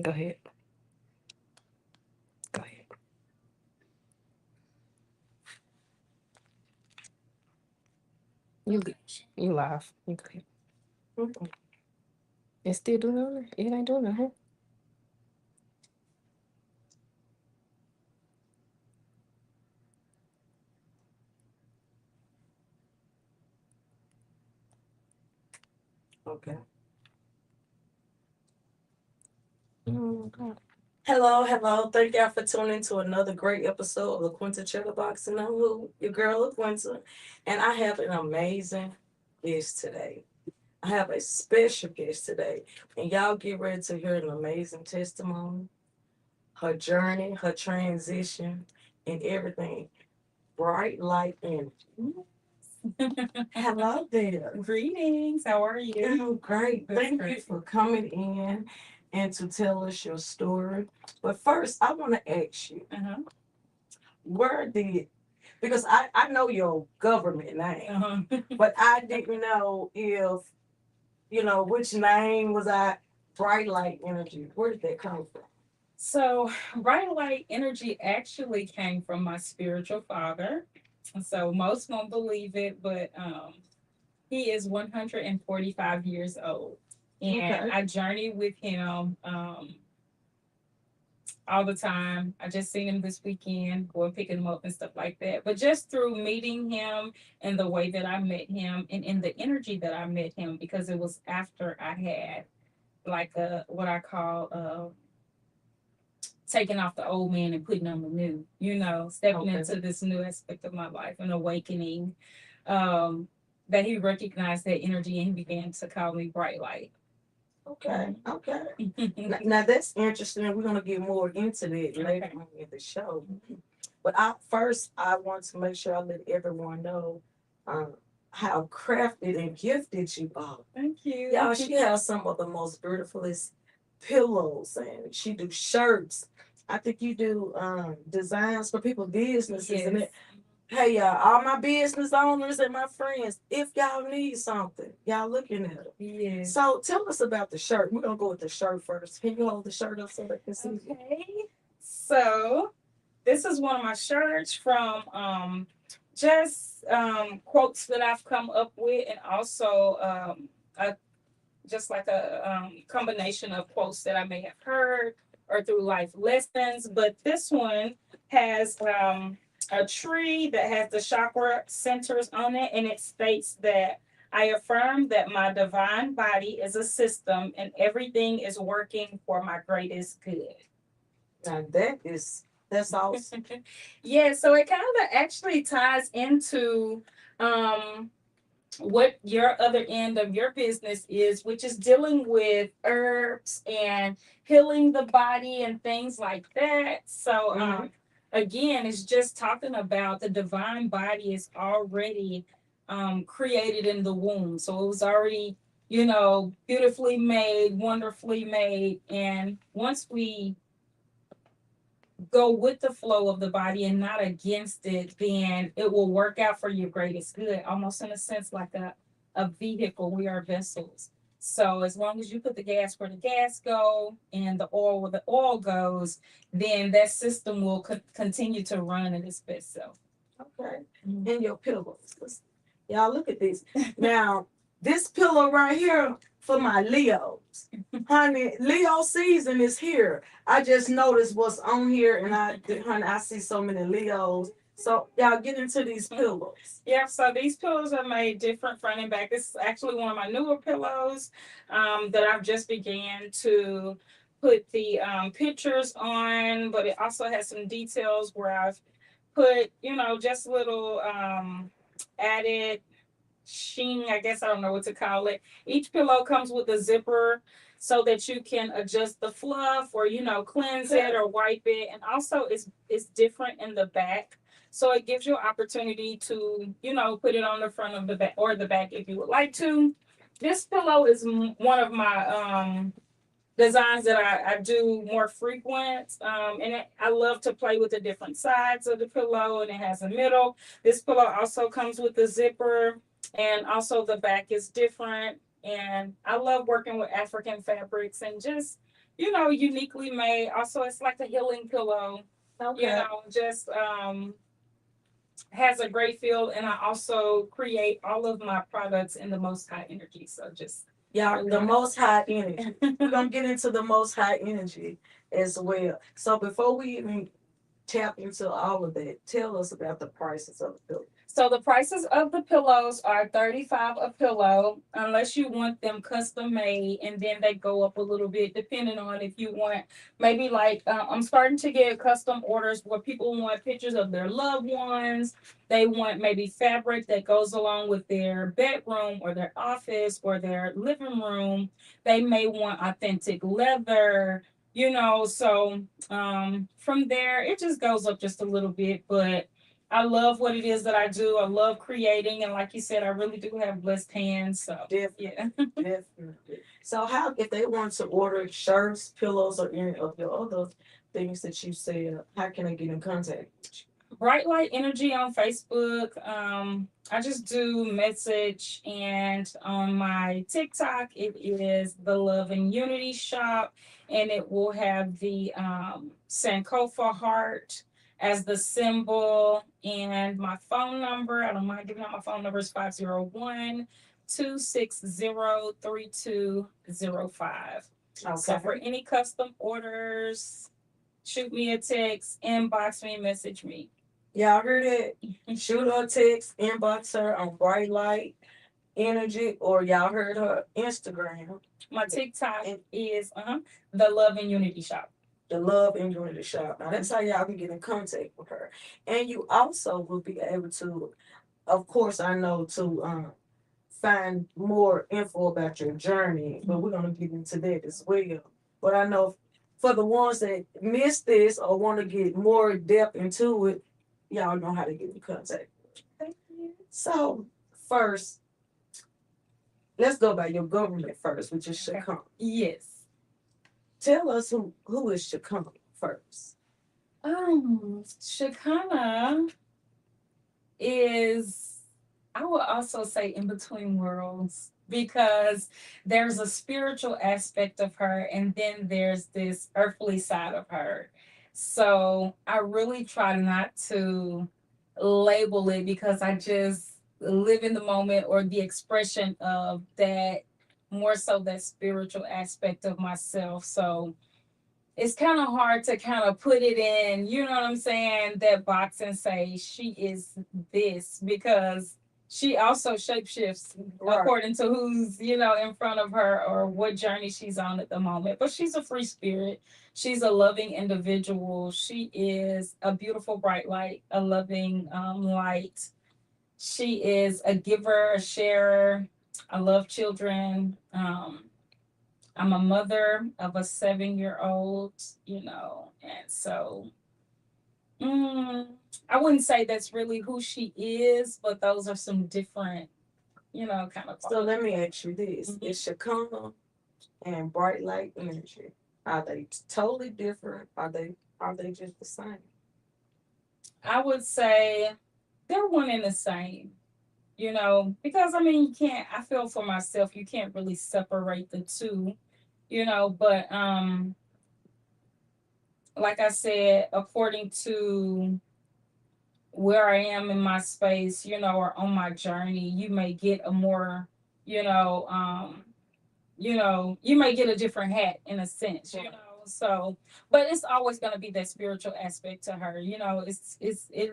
Go ahead. Go ahead. You g- you live. You go ahead. Mhm. It's still doing it. It ain't doing it, huh? Okay. Oh God. Hello, hello. Thank y'all for tuning to another great episode of the Quinta Cheddar Box. And I'm who, your girl, Quinta. And I have an amazing guest today. I have a special guest today. And y'all get ready to hear an amazing testimony, her journey, her transition, and everything. Bright light energy. Hello there. Greetings. How are you? Oh, great. That's Thank you great. for coming in and to tell us your story. But first, I want to ask you, Uh-huh. where did, because I know your government name, Uh-huh. but I didn't know if, which name was I, Bright Light Energy. Where did that come from? So, bright light energy actually came from my spiritual father. So, most won't believe it, but he is 145 years old. And Okay. I journey with him all the time. I just seen him this weekend, going picking him up and stuff like that. But just through meeting him and the way that I met him and in the energy that I met him, because it was after I had like a what I call taking off the old man and putting on the new, stepping Okay. into this new aspect of my life and awakening. Um, that he recognized that energy and he began to call me bright light. Okay. Okay. Now, Okay. now that's interesting. We're going to get more into that later on in the show. But I want to make sure I let everyone know um, how crafted and gifted you are. Thank you. Y'all, she has some of the most beautifulest pillows, and she do shirts. I think you do designs for people businesses and Yes. it. Hey y'all, all my business owners and my friends, if y'all need something, y'all looking at them. Yes. So tell us about the shirt. We're gonna go with the shirt first. Can you hold the shirt up so they can see? Okay. So this is one of my shirts from just quotes that I've come up with, and also a, just like a combination of quotes that I may have heard or through life lessons. But this one has a tree that has the chakra centers on it, and it states that I affirm that my divine body is a system and everything is working for my greatest good. Now that's awesome. Yeah, so it kind of actually ties into um, what your other end of your business is, which is dealing with herbs and healing the body and things like that. So, Mm-hmm. again, it's just talking about the divine body is already created in the womb. So it was already, beautifully made, wonderfully made. And once we go with the flow of the body and not against it, then it will work out for your greatest good, almost in a sense like a vehicle. We are vessels. So as long as you put the gas where the gas go and the oil where the oil goes, then that system will continue to run in its best self. Okay. Mhm. And your pillows. Y'all look at this. Now, this pillow right here for my Leos. Honey, Leo season is here. I just noticed what's on here and honey, I see so many Leos. So y'all get into these pillows. Yeah, so these pillows are made different front and back. This is actually one of my newer pillows that I've just began to put the pictures on, but it also has some details where I've put, just little added sheen, I guess I don't know what to call it. Each pillow comes with a zipper so that you can adjust the fluff or cleanse it or wipe it. And also it's different in the back. So it gives you an opportunity to, put it on the front of the back or the back if you would like to. This pillow is one of my designs that I do more frequent. And I love to play with the different sides of the pillow, and it has a middle. This pillow also comes with a zipper, and also the back is different. And I love working with African fabrics and just uniquely made. Also, it's like a healing pillow. Okay. Just has a great feel, and I also create all of my products in the most high energy. So just Yeah, really the want most high energy. We're gonna get into the most high energy as well. So before we even tap into all of that, tell us about the prices of the building. So the prices of the pillows are 35 a pillow, unless you want them custom made, and then they go up a little bit depending on if you want maybe like I'm starting to get custom orders where people want pictures of their loved ones. They want maybe fabric that goes along with their bedroom or their office or their living room. They may want authentic leather. So from there it just goes up just a little bit, but I love what it is that I do. I love creating, and like you said, I really do have blessed hands. So yeah. Definitely. So how if they want to order shirts, pillows, or any of your other things that you said, how can they get in contact with Bright Light Energy on Facebook. I just do message, and on my TikTok, it is the Love and Unity Shop, and it will have the Sankofa heart as the symbol, and my phone number. I don't mind giving out my phone number is 501-260-3205. you? So for Okay. any custom orders, shoot me a text, inbox me, message me. Y'all heard it? Shoot her a text, inbox her on Bright Light Energy, or y'all heard her Instagram, My TikTok and is the Love and Unity Shop. the Love and Unity Shop. Now that's how y'all can get in contact with her. And you also will be able to, of course, I know to find more info about your journey, but we're gonna get into that as well. But I know for the ones that missed this or want to get more depth into it, y'all know how to get in contact. Thank you. So first, let's go by your government first, which is Okay. Shakam. Yes. Tell us who is Shakam first. Shakana is, I would also say, in between worlds, because there's a spiritual aspect of her, and then there's this earthly side of her. So I really try not to label it, because I just live in the moment, or the expression of that, more so that spiritual aspect of myself. So it's kind of hard to kind of put it in, you know what I'm saying, that box and say she is this, because she also shapeshifts Right. according to who's, in front of her, or what journey she's on at the moment. But she's a free spirit. She's a loving individual. She is a beautiful bright light, a loving light. She is a giver, a sharer. I love children. I'm a mother of a 7-year-old, and so mm, I wouldn't say that's really who she is, but those are some different, kind of. So let me ask you this: Mhm. Is Shakama and Bright Light Energy, are they totally different? Are they just the same? I would say they're one and the same, because I mean, you can't. I feel for myself, you can't really separate the two, but like I said, according to where I am in my space, or on my journey, you may get a more, you know, um, you may get a different hat in a sense, Right. So, but it's always going to be that spiritual aspect to her,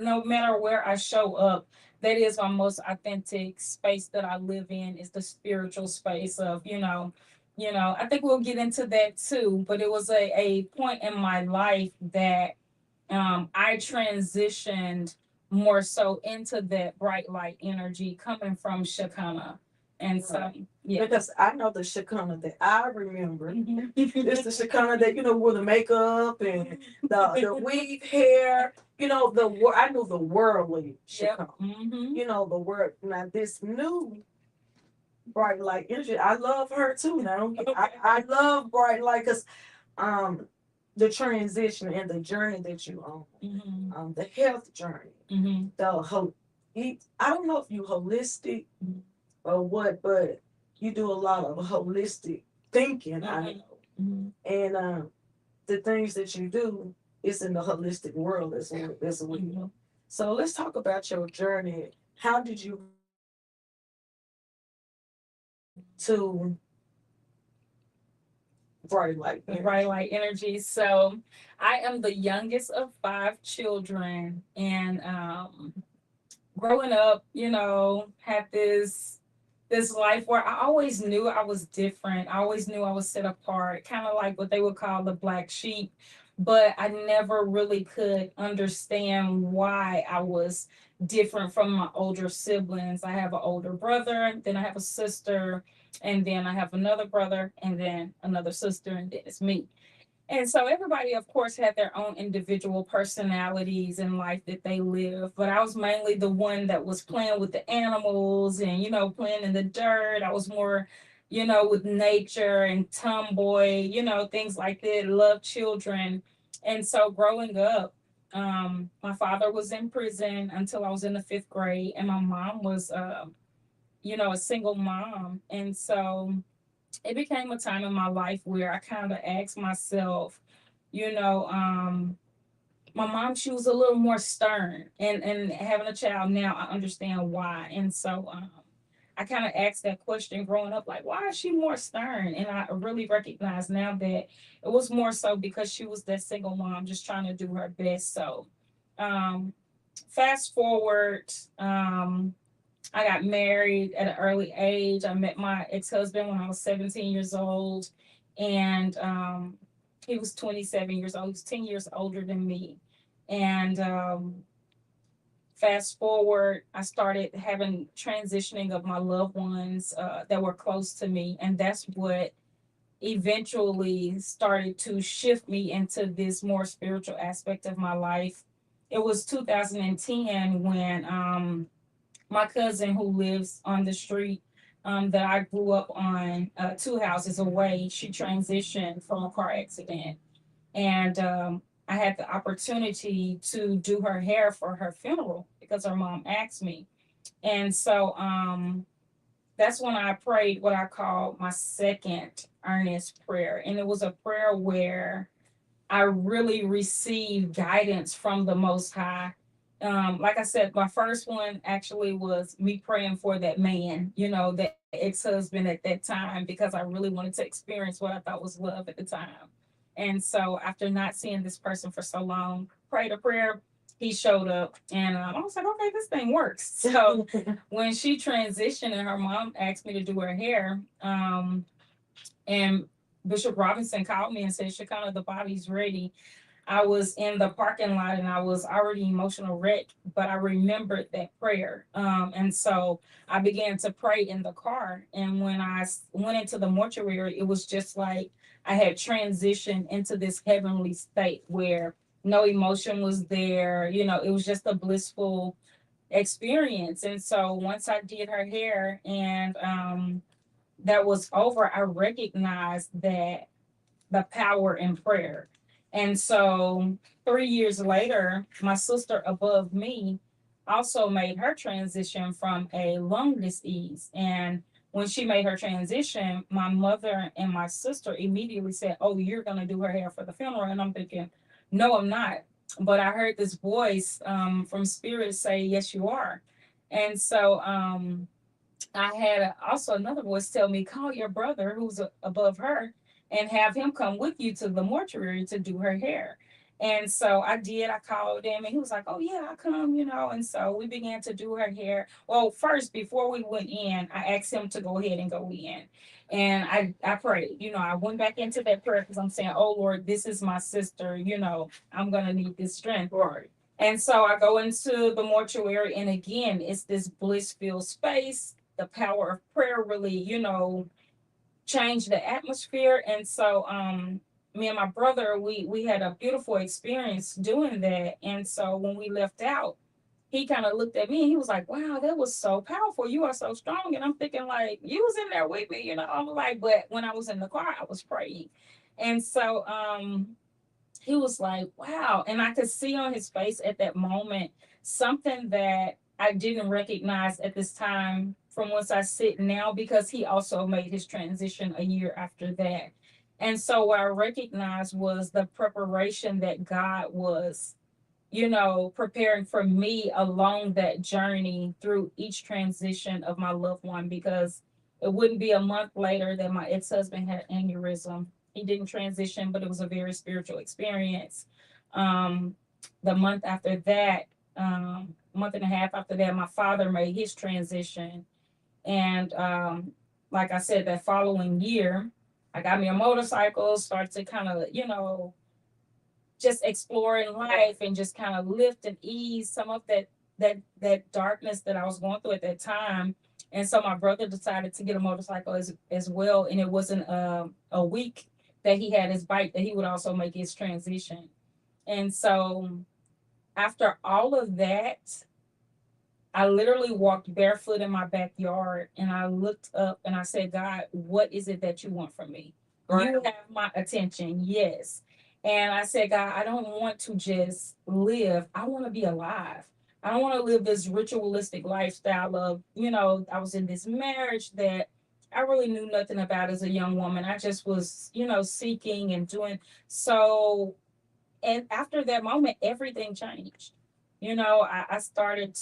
no matter where I show up, that is my most authentic space that I live in, is the spiritual space of, I think we'll get into that too, but it was a point in my life that I transitioned more so into that bright light energy coming from Shakana. And so, Right. yeah. Because I know the Shakana that I remember. Mhm. It's the Shakana that wore the makeup and the weave hair. I knew the worldly Yep. Shakana. Mm-hmm. The world. Now this new Bright Light Energy, I love her too. Now I love Bright Light because um the transition and the journey that you on, Mm-hmm. the health journey, Mm-hmm. I don't know if you holistic or what, but you do a lot of holistic thinking. I Mm-hmm. know. And the things that you do is in the holistic world as well. So let's talk about your journey. How did you to bright light? Bright light energy. So I am the youngest of five children, and growing up, had this life where I always knew I was different. I always knew I was set apart, kind of like what they would call the black sheep. But I never really could understand why I was different from my older siblings. I have an older brother, then I have a sister, and then I have another brother, and then another sister, and then it's me. And so everybody, of course, had their own individual personalities in life that they live. But I was mainly the one that was playing with the animals and, playing in the dirt. I was more, with nature and tomboy, things like that, love children. And so growing up, my father was in prison until I was in the fifth grade, and my mom was, a single mom. And so it became a time in my life where I kind of asked myself, you know, um, my mom, she was a little more stern, and having a child now, I understand why. And so I kind of asked that question growing up, like, why is she more stern? And I really recognize now that it was more so because she was that single mom just trying to do her best. So um, fast forward, I got married at an early age. I met my ex husband when I was 17 years old, and he was 27 years old. He was 10 years older than me. And fast forward, I started having transitioning of my loved ones that were close to me. And that's what eventually started to shift me into this more spiritual aspect of my life. It was 2010 when my cousin who lives on the street that I grew up on, two houses away, she transitioned from a car accident. And I had the opportunity to do her hair for her funeral because her mom asked me. And so that's when I prayed what I call my second earnest prayer. And it was a prayer where I really received guidance from the Most High. Like I said, my first one actually was me praying for that man, that ex husband at that time, because I really wanted to experience what I thought was love at the time. And so, after not seeing this person for so long, prayed a prayer. He showed up, and I was like, okay, this thing works. So, when she transitioned and her mom asked me to do her hair, and Bishop Robinson called me and said, Shakana, the body's ready. I was in the parking lot and I was already emotional wreck, but I remembered that prayer. And so I began to pray in the car. And when I went into the mortuary, it was just like I had transitioned into this heavenly state where no emotion was there. It was just a blissful experience. And so once I did her hair and that was over, I recognized that the power in prayer. And so 3 years later, my sister above me also made her transition from a lung disease. And when she made her transition, my mother and my sister immediately said, oh, you're going to do her hair for the funeral. And I'm thinking, no, I'm not. But I heard this voice from spirit say, yes, you are. And so I had also another voice tell me, call your brother who's above her and have him come with you to the mortuary to do her hair. And so I did. I called him and he was like, oh, yeah, I'll come. And so we began to do her hair. Well, first, before we went in, I asked him to go ahead and go in. And I prayed, I went back into that prayer because I'm saying, oh, Lord, this is my sister. I'm going to need this strength. Right. And so I go into the mortuary, and again, it's this bliss filled space. The power of prayer really, changed the atmosphere. And so me and my brother, we had a beautiful experience doing that. And so when we left out, he kind of looked at me and he was like, wow, that was so powerful. You are so strong. And I'm thinking, like, you was in there with me, I'm like, but when I was in the car, I was praying. And so he was like, wow. And I could see on his face at that moment something that I didn't recognize at this time from once I sit now, because he also made his transition a year after that. And so what I recognized was the preparation that God was, preparing for me along that journey through each transition of my loved one, because it wouldn't be a month later that my ex-husband had aneurysm. He didn't transition, but it was a very spiritual experience. Um, the month after that, month and a half after that, my father made his transition. And like I said, that following year, I got me a motorcycle, started to kind of, just exploring life and just kind of lift and ease some of that darkness that I was going through at that time. And so my brother decided to get a motorcycle as well. And it wasn't a week that he had his bike that he would also make his transition. And so after all of that, I literally walked barefoot in my backyard and I looked up and I said, God, what is it that you want from me? Right. You have my attention, yes. And I said, God, I don't want to just live. I want to be alive. I don't want to live this ritualistic lifestyle of, I was in this marriage that I really knew nothing about as a young woman. I just was, seeking and doing so. And after that moment, everything changed. I started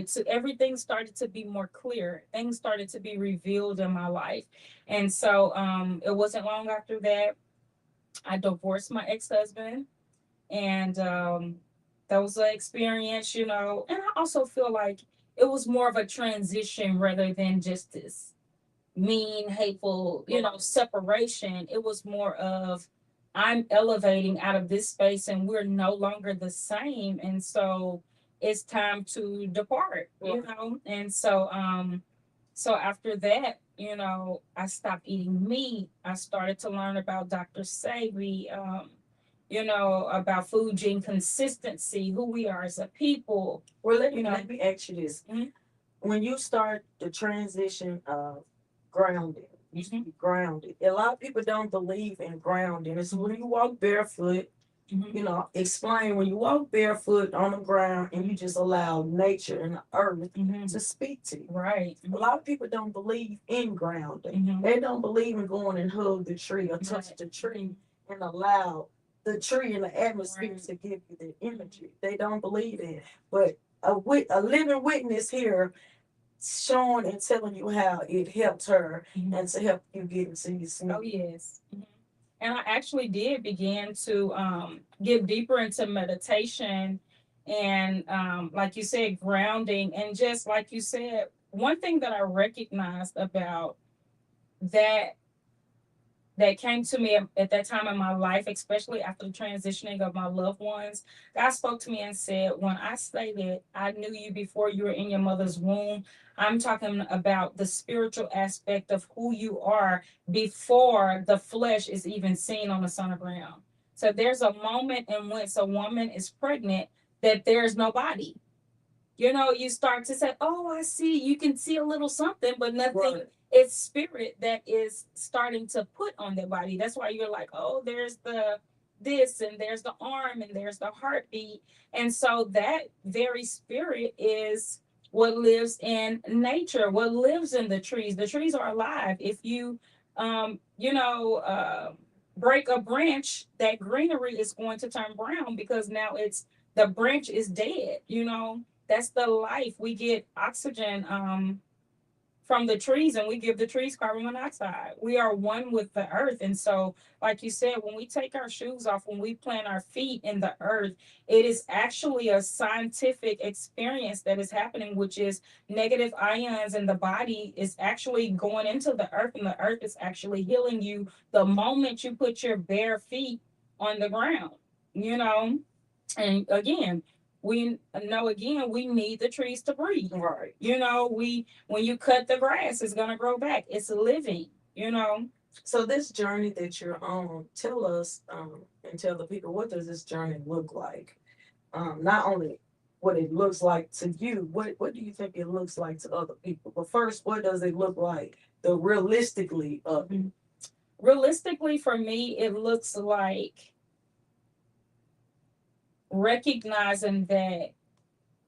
to everything started to be more clear. Things started to be revealed in my life. And so it wasn't long after that I divorced my ex-husband. And that was an experience, and I also feel like it was more of a transition rather than just this mean, hateful, separation. It was more of I'm elevating out of this space and we're no longer the same. And so it's time to depart, And so after that, I stopped eating meat. I started to learn about Dr. Sebi, about food gene consistency, who we are as a people. Well, let me ask you this. Mhm. When you start the transition of grounding, you should be grounded. A lot of people don't believe in grounding. It's when you walk barefoot, explain when you walk barefoot on the ground and you just allow nature and the earth to speak to you. Right. A lot of people don't believe in grounding. They don't believe in going and hug the tree or touch the tree and allow the tree and the atmosphere to give you the energy. They don't believe in it. But a living witness here showing and telling you how it helped her and to help you get into your sleep. Oh, yes. And I actually did begin to get deeper into meditation and, like you said, grounding. And just like you said, one thing that I recognized about that that came to me at that time in my life, especially after the transitioning of my loved ones. God spoke to me and said, when I say that I knew you before you were in your mother's womb, I'm talking about the spiritual aspect of who you are before the flesh is even seen on the son of ground. So there's a moment in which a woman is pregnant that there's no body. You start to say, oh, I see, you can see a little something, but nothing. Right. It's spirit that is starting to put on their body. That's why you're like, oh, there's the this and there's the arm and there's the heartbeat. And so that very spirit is what lives in nature, what lives in the trees. The trees are alive. If you break a branch, that greenery is going to turn brown because now it's the branch is dead. That's the life. We get oxygen from the trees and we give the trees carbon monoxide. We are one with the earth. And so, like you said, when we take our shoes off, when we plant our feet in the earth, it is actually a scientific experience that is happening, which is negative ions in the body is actually going into the earth and the earth is actually healing you the moment you put your bare feet on the ground, you know? And again, we know we need the trees to breathe. Right. When you cut the grass, it's gonna grow back. It's living. So this journey that you're on, tell us and tell the people, what does this journey look like? Not only what it looks like to you, what do you think it looks like to other people? But first, what does it look like realistically of you? Realistically, for me, it looks like recognizing that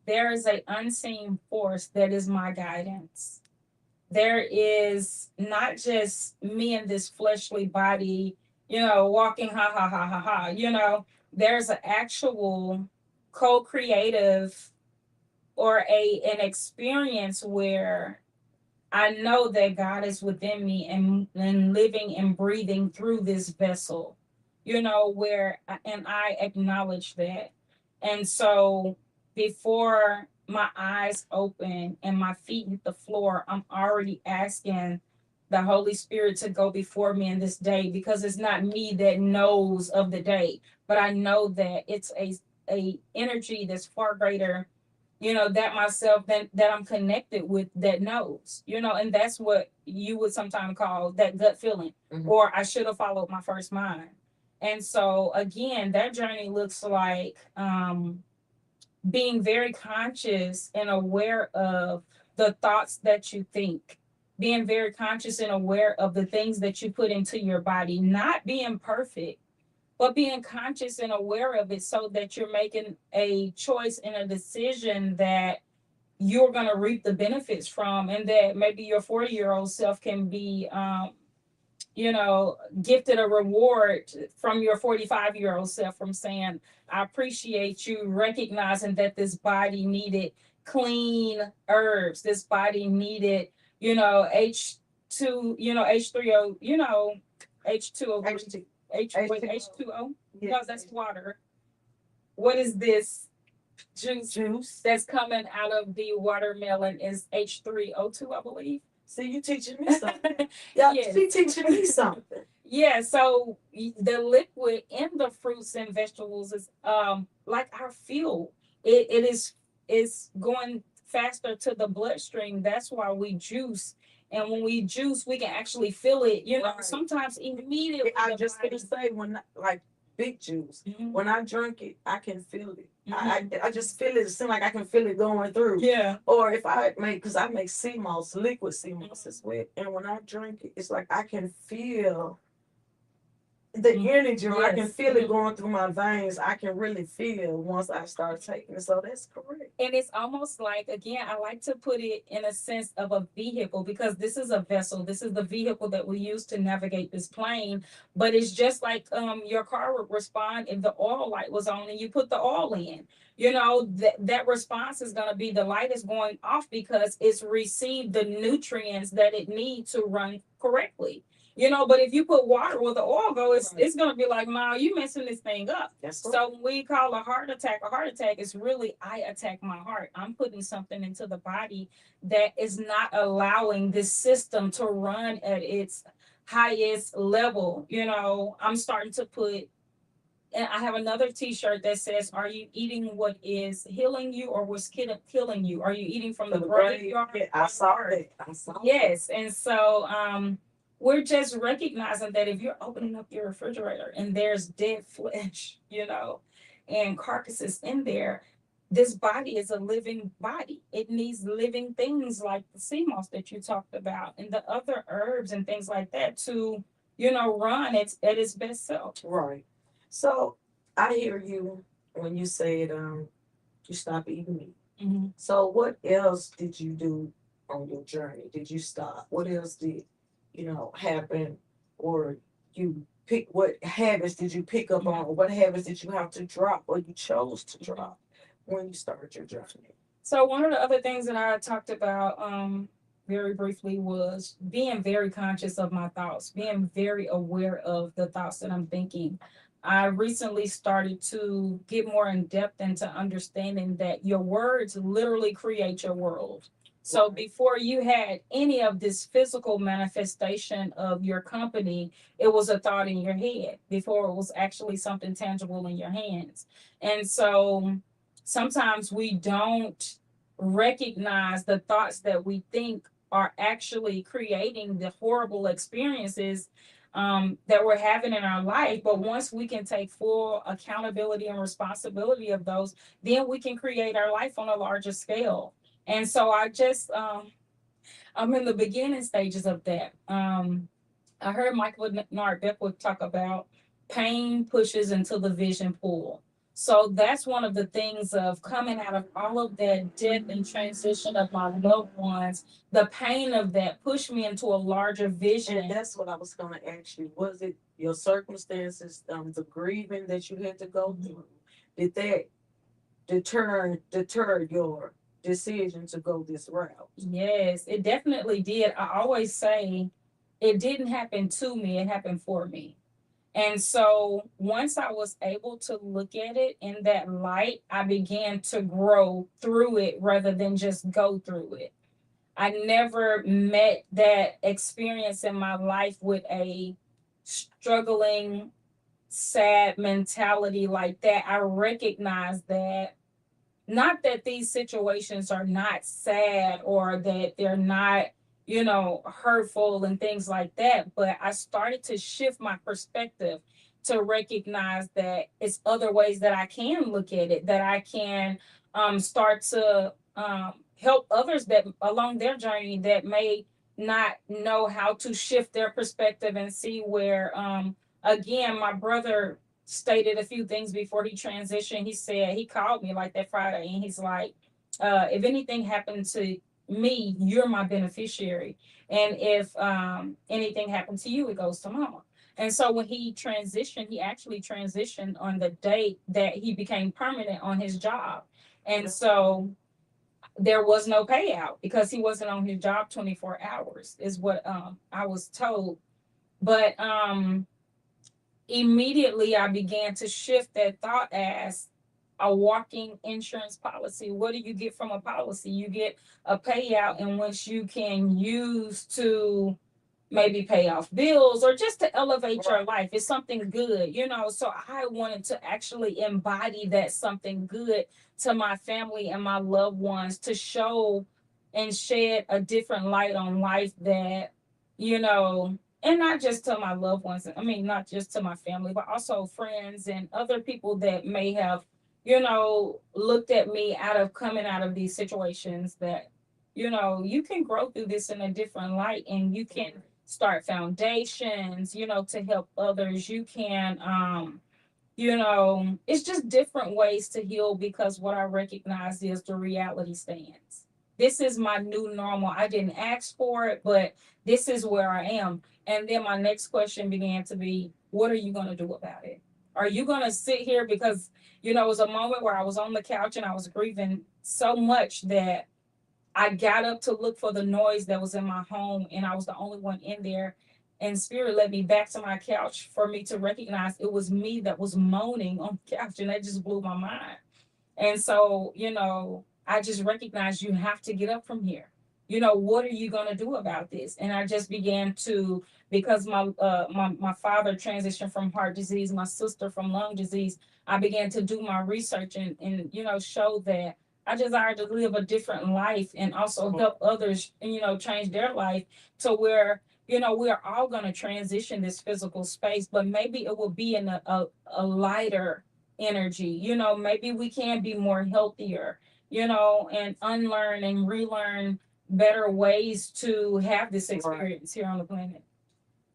there is an unseen force that is my guidance. there is not just me in this fleshly body, walking ha ha ha ha ha, there's an actual co-creative or an experience where I know that God is within me and living and breathing through this vessel, and I acknowledge that. And so before my eyes open and my feet hit the floor, I'm already asking the Holy Spirit to go before me in this day, because it's not me that knows of the day, but I know that it's a energy that's far greater, that myself that I'm connected with, that knows, and that's what you would sometimes call that gut feeling, or I should have followed my first mind. And so again, that journey looks like being very conscious and aware of the thoughts that you think, being very conscious and aware of the things that you put into your body, not being perfect, but being conscious and aware of it so that you're making a choice and a decision that you're going to reap the benefits from, and that maybe your 40-year-old self can be gifted a reward from your 45-year-old self, from saying, I appreciate you recognizing that this body needed clean herbs, this body needed, H2, H3O, H2O, H2O. Yeah. No, that's water. What is this juice that's coming out of the watermelon? Is H3O2, I believe. See, you teaching me something. Yeah, Yes. she teaching me something. Yeah, so the liquid in the fruits and vegetables is like our fuel. It is going faster to the bloodstream. That's why we juice. And when we juice, we can actually feel it, Right. sometimes immediately. I just gonna say, like big juice, when I drink it, I can feel it. I just feel it. It seems like I can feel it going through. Yeah. Or if I make, because I make sea moss, liquid sea moss as well, and when I drink it, it's like I can feel the energy, or I can Yes. feel it going through my veins. I can really feel once I start taking it. So that's correct. And it's almost like, again, I like to put it in a sense of a vehicle, because this is a vessel. This is the vehicle that we use to navigate this plane. But it's just like your car would respond if the oil light was on and you put the oil in. That response is going to be, the light is going off because it's received the nutrients that it needs to run correctly. But if you put water where the oil goes, it's gonna be like, no, you messing this thing up. That's right. So when we call a heart attack is really, I attack my heart. I'm putting something into the body that is not allowing this system to run at its highest level. I'm starting to put, and I have another T-shirt that says, "Are you eating what is healing you, or what's killing you? Are you eating from the graveyard?" Yeah, I saw it. I saw it. Yes, and so we're just recognizing that if you're opening up your refrigerator and there's dead flesh, and carcasses in there, this body is a living body. It needs living things like the sea moss that you talked about, and the other herbs and things like that to, run at its best self. Right. So I hear you when you said you stop eating meat. Mm-hmm. So what else did you do on your journey? Did you stop? What else did happen? Or you pick, what habits did you pick up on? Or what habits did you have to drop, or you chose to drop when you started your journey? So one of the other things that I talked about very briefly was being very conscious of my thoughts, being very aware of the thoughts that I'm thinking. I recently started to get more in depth into understanding that your words literally create your world. So before you had any of this physical manifestation of your company, it was a thought in your head before it was actually something tangible in your hands. And so sometimes we don't recognize the thoughts that we think are actually creating the horrible experiences that we're having in our life. But once we can take full accountability and responsibility of those, then we can create our life on a larger scale. And so I'm in the beginning stages of that. I heard Michael Bernard Beckwith talk about pain pushes into the vision pool. So that's one of the things of coming out of all of that death and transition of my loved ones. The pain of that pushed me into a larger vision. And that's what I was going to ask you. Was it your circumstances, the grieving that you had to go through? Did that deter your decision to go this route? Yes, it definitely did. I always say it didn't happen to me, it happened for me. And so once I was able to look at it in that light, I began to grow through it rather than just go through it. I never met that experience in my life with a struggling, sad mentality like that. I recognize that, not that these situations are not sad or that they're not, hurtful and things like that, but I started to shift my perspective to recognize that it's other ways that I can look at it, that I can start to help others that along their journey that may not know how to shift their perspective and see where, again, my brother stated a few things before he transitioned. He said he called me like that Friday and he's like, if anything happened to me, you're my beneficiary. And if anything happened to you, it goes to mama. And so when he transitioned, he actually transitioned on the date that he became permanent on his job. And so there was no payout because he wasn't on his job 24 hours, is what I was told. But immediately I began to shift that thought as a walking insurance policy. What do you get from a policy? You get a payout in which you can use to maybe pay off bills or just to elevate your life. It's something good, So I wanted to actually embody that something good to my family and my loved ones to show and shed a different light on life that, you know, and not just to my loved ones. I mean, not just to my family, but also friends and other people that may have, looked at me out of coming out of these situations that, you can grow through this in a different light and you can start foundations, to help others. You can, it's just different ways to heal because what I recognize is the reality stands. This is my new normal. I didn't ask for it, but this is where I am. And then my next question began to be, what are you going to do about it? Are you going to sit here? Because, it was a moment where I was on the couch and I was grieving so much that I got up to look for the noise that was in my home, and I was the only one in there. And Spirit led me back to my couch for me to recognize it was me that was moaning on the couch, and that just blew my mind. And so, I just recognized you have to get up from here. What are you going to do about this? And I just began to, because my father transitioned from heart disease, my sister from lung disease. I began to do my research and show that I desire to live a different life and also help others, change their life to where, we're all going to transition this physical space, but maybe it will be in a lighter energy. Maybe we can be more healthier, and unlearn and relearn better ways to have this experience here on the planet.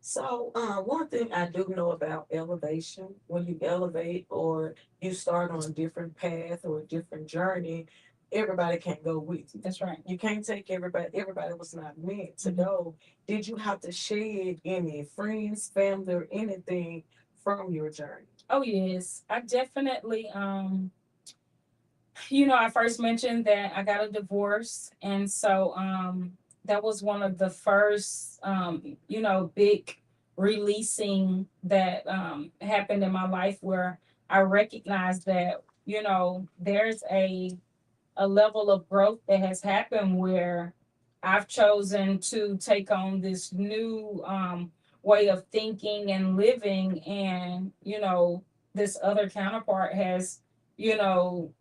So, one thing I do know about elevation, when you elevate or you start on a different path or a different journey, everybody can't go with you. That's right. You can't take everybody, everybody was not meant to go. Did you have to shed any friends, family, or anything from your journey? Oh yes, I definitely I first mentioned that I got a divorce, and so that was one of the first big releasing that happened in my life where I recognized that there's a level of growth that has happened where I've chosen to take on this new way of thinking and living, and this other counterpart has you know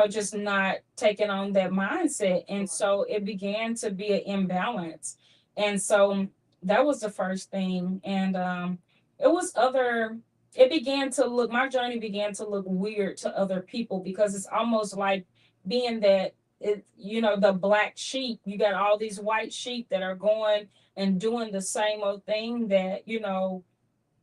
just not taking on that mindset. And so it began to be an imbalance. And so that was the first thing. And it was other, it began to look, my journey began to look weird to other people because it's almost like being that, the black sheep, you got all these white sheep that are going and doing the same old thing that,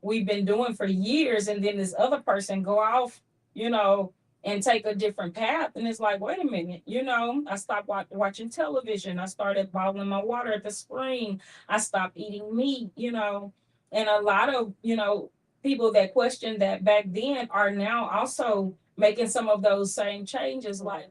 we've been doing for years, and then this other person go off, you know, and take a different path. And it's like, wait a minute, I stopped watching television. I started bottling my water at the spring. I stopped eating meat, and a lot of, people that questioned that back then are now also making some of those same changes, like,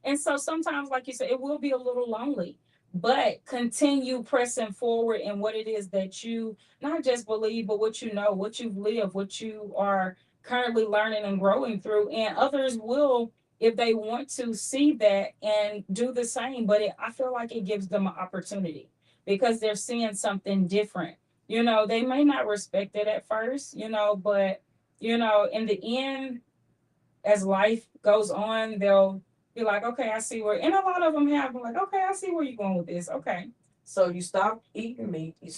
and so sometimes, like you said, it will be a little lonely, but continue pressing forward in what it is that you not just believe, but what you know, what you've lived, what you are currently learning and growing through. And others will, if they want to, see that and do the same. But I feel like it gives them an opportunity because they're seeing something different. They may not respect it at first, but, in the end, as life goes on, they'll be like, okay, I see where, and a lot of them have been like, okay, I see where you're going with this. Okay. So you stop eating meat. You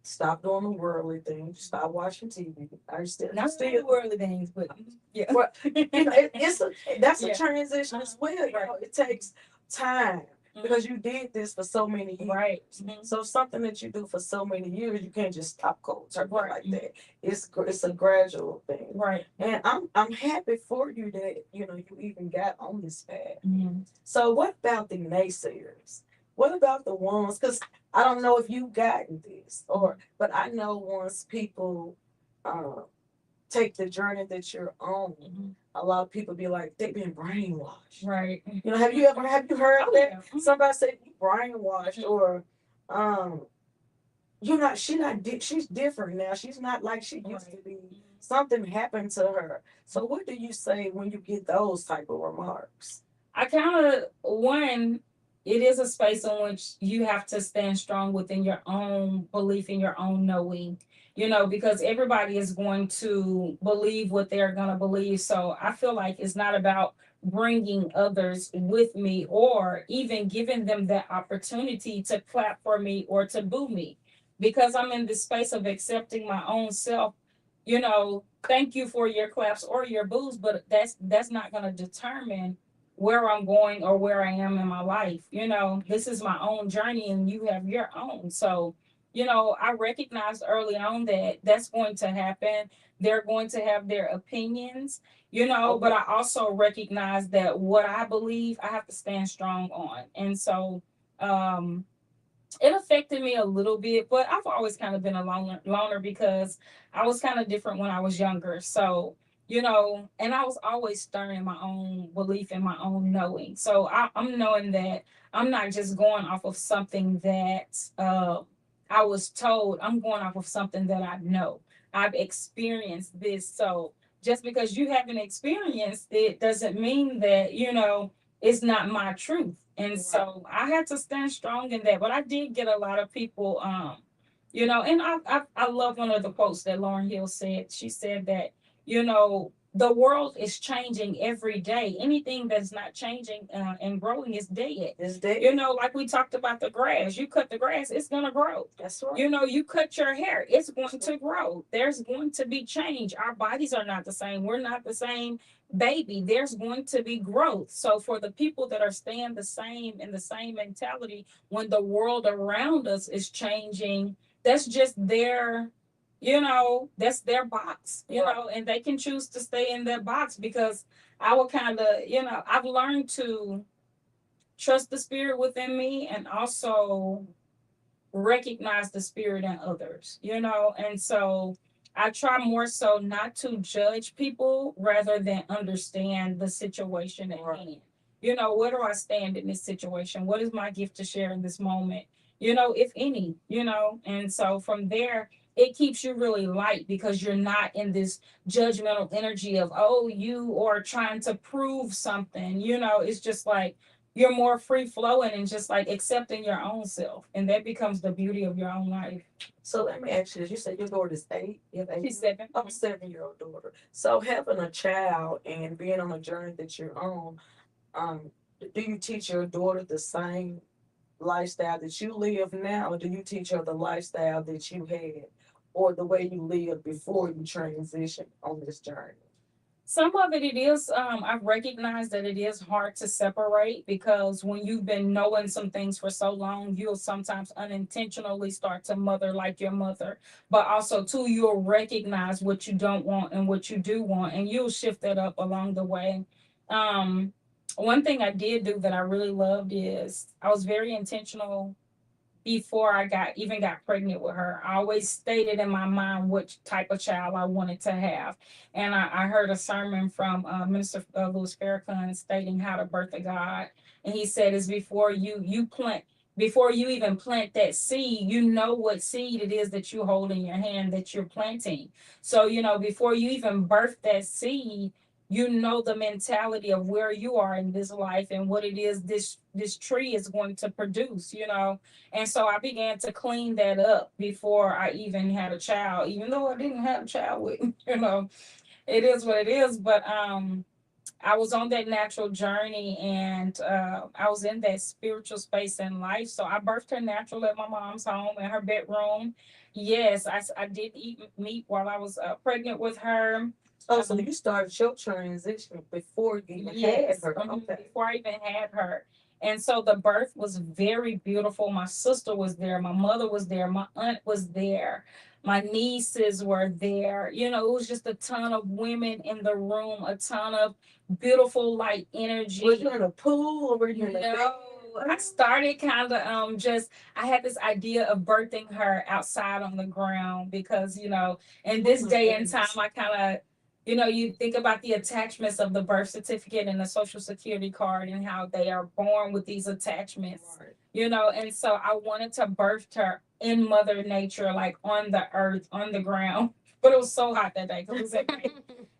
stop doing the worldly things. You stop watching TV. Are you still Not still worldly things, but yeah. Well, that's Yeah. a transition as well. It takes time because you did this for so many years. Right. So something that you do for so many years, you can't just stop cold turkey Right. like that. It's a gradual thing. Right. And I'm happy for you that you even got on this path. Mhm. So what about the naysayers? What about the ones? Because I don't know if you've gotten this, but I know once people uh, take the journey that you're on, a lot of people be like, they've been brainwashed. Right. Have you heard Oh, that? yeah. Somebody say you brainwashed, or you're not. She's different now. She's not like she used to be. Something happened to her. So what do you say when you get those type of remarks? I kind of, it is a space in which you have to stand strong within your own belief in your own knowing, because everybody is going to believe what they're going to believe. So I feel like it's not about bringing others with me or even giving them that opportunity to clap for me or to boo me, because I'm in this space of accepting my own self. Thank you for your claps or your boos, but that's not going to determine where I'm going or where I am in my life. This is my own journey and you have your own. So, I recognized early on that that's going to happen. They're going to have their opinions, but I also recognize that what I believe, I have to stand strong on. And so, it affected me a little bit, but I've always kind of been a loner because I was kind of different when I was younger. So, and I was always stirring my own belief and my own knowing. So I'm knowing that I'm not just going off of something that I was told. I'm going off of something that I know. I've experienced this. So just because you haven't experienced it doesn't mean that, it's not my truth. And so I had to stand strong in that. But I did get a lot of people, and I love one of the quotes that Lauren Hill said. She said that, the world is changing every day. Anything that's not changing and growing is dead. It's dead. Like we talked about the grass. You cut the grass, it's gonna grow. That's right. You cut your hair, it's going to grow. There's going to be change. Our bodies are not the same. We're not the same baby. There's going to be growth. So for the people that are staying the same in the same mentality when the world around us is changing, that's just that's their box, and they can choose to stay in their box, because I will kind of, I've learned to trust the spirit within me and also recognize the spirit in others, and so I try more so not to judge people rather than understand the situation at hand. Where do I stand in this situation? What is my gift to share in this moment? If any, and so from there, it keeps you really light because you're not in this judgmental energy of, oh, you are trying to prove something. It's just like you're more free flowing and just like accepting your own self. And that becomes the beauty of your own life. So let me ask you this. You said your daughter is 8? You have 8? She's 7. I'm a 7-year-old daughter. So having a child and being on a journey that you're on, do you teach your daughter the same lifestyle that you live now, or do you teach her the lifestyle that you had or the way you lived before you transitioned on this journey? Some of it is, I've recognized that it is hard to separate because when you've been knowing some things for so long, you'll sometimes unintentionally start to mother like your mother. But also, too, you'll recognize what you don't want and what you do want, and you'll shift that up along the way. Um, One thing I did do that I really loved is I was very intentional before I got pregnant with her. I always stated in my mind which type of child I wanted to have. And I heard a sermon from Minister Louis Farrakhan stating how to birth a God. And he said is before you even plant that seed, you know what seed it is that you hold in your hand that you're planting. So, before you even birth that seed, you know the mentality of where you are in this life and what it is this tree is going to produce. And so I began to clean that up before I even had a child, even though I didn't have a child with, it is what it is. But I was on that natural journey and I was in that spiritual space in life. So I birthed her natural at my mom's home in her bedroom. Yes, I did eat meat while I was pregnant with her. Oh, so you started your transition before you even had her. Okay. Before I even had her. And so the birth was very beautiful. My sister was there, my mother was there, my aunt was there, my nieces were there. It was just a ton of women in the room, a ton of beautiful light energy. Were you in a pool or were you in a No, I started kind of just I had this idea of birthing her outside on the ground because in this day and time I kind of you think about the attachments of the birth certificate and the social security card and how they are born with these attachments. And so I wanted to birth her in Mother Nature, like on the earth, on the ground. But it was so hot that day because it was at night.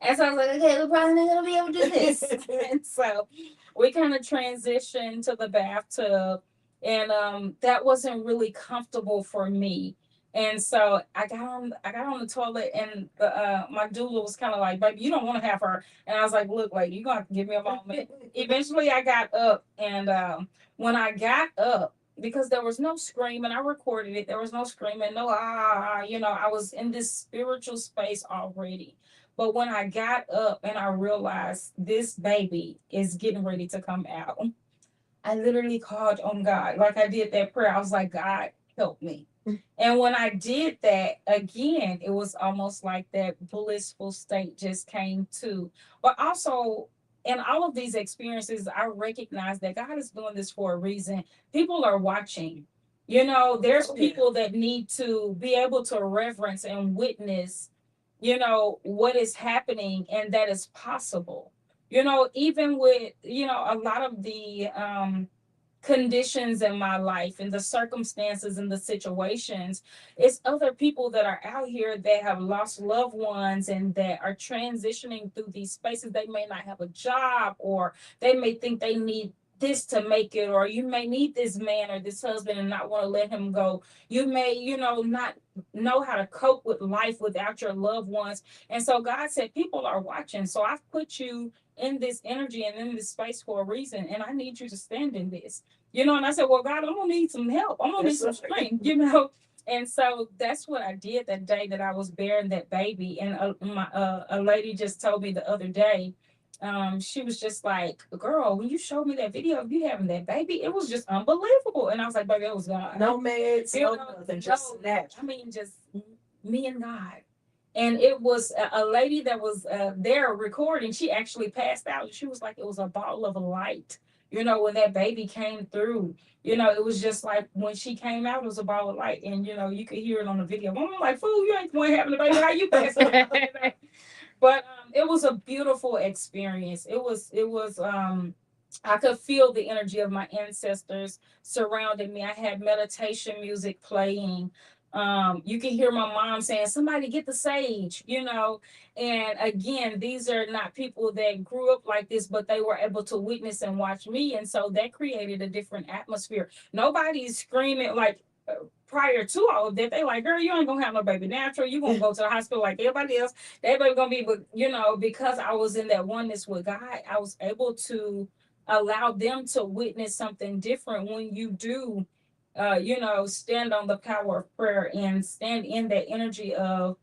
And so I was like, okay, we're probably not gonna be able to do this. And so we kind of transitioned to the bathtub, and that wasn't really comfortable for me. And so I got on the toilet, and my doula was kind of like, "Baby, you don't want to have her." And I was like, "Look, like you gonna have to give me a moment." Eventually, I got up, and when I got up, because there was no screaming, I recorded it. There was no screaming, no I was in this spiritual space already. But when I got up and I realized this baby is getting ready to come out, I literally called on God. Like I did that prayer. I was like, God, help me. And when I did that again, it was almost like that blissful state just came to. But also, in all of these experiences, I recognize that God is doing this for a reason. People are watching. There's people that need to be able to reverence and witness what is happening and that is possible. Even with, a lot of the conditions in my life and the circumstances and the situations, it's other people that are out here that have lost loved ones and that are transitioning through these spaces. They may not have a job, or they may think they need this to make it, or you may need this man or this husband and not want to let him go. You may, not know how to cope with life without your loved ones. And so God said, people are watching. So I've put you in this energy and in this space for a reason. And I need you to stand in this. And I said, well, God, I'm gonna need some help. I'm gonna need some strength. And so that's what I did that day that I was bearing that baby. And a lady just told me the other day, she was just like, girl, when you showed me that video of you having that baby, it was just unbelievable. And I was like, baby, it was God. No meds, no nothing, just natural. I mean, just me and God. And it was a lady that was there recording. She actually passed out. She was like, it was a ball of light. When that baby came through, it was just like when she came out, it was a ball of light. And, you could hear it on the video. I'm like, fool, you ain't the one having the baby. How you passing out? But it was a beautiful experience. It was I could feel the energy of my ancestors surrounding me. I had meditation music playing. You can hear my mom saying, somebody get the sage. And again, these are not people that grew up like this, but they were able to witness and watch me. And so that created a different atmosphere. Nobody's screaming like prior to all of that. They like, girl, you ain't gonna have no baby natural. You gonna go to the hospital like everybody else. Everybody gonna be, but because I was in that oneness with God, I was able to allow them to witness something different when you do stand on the power of prayer and stand in that energy of,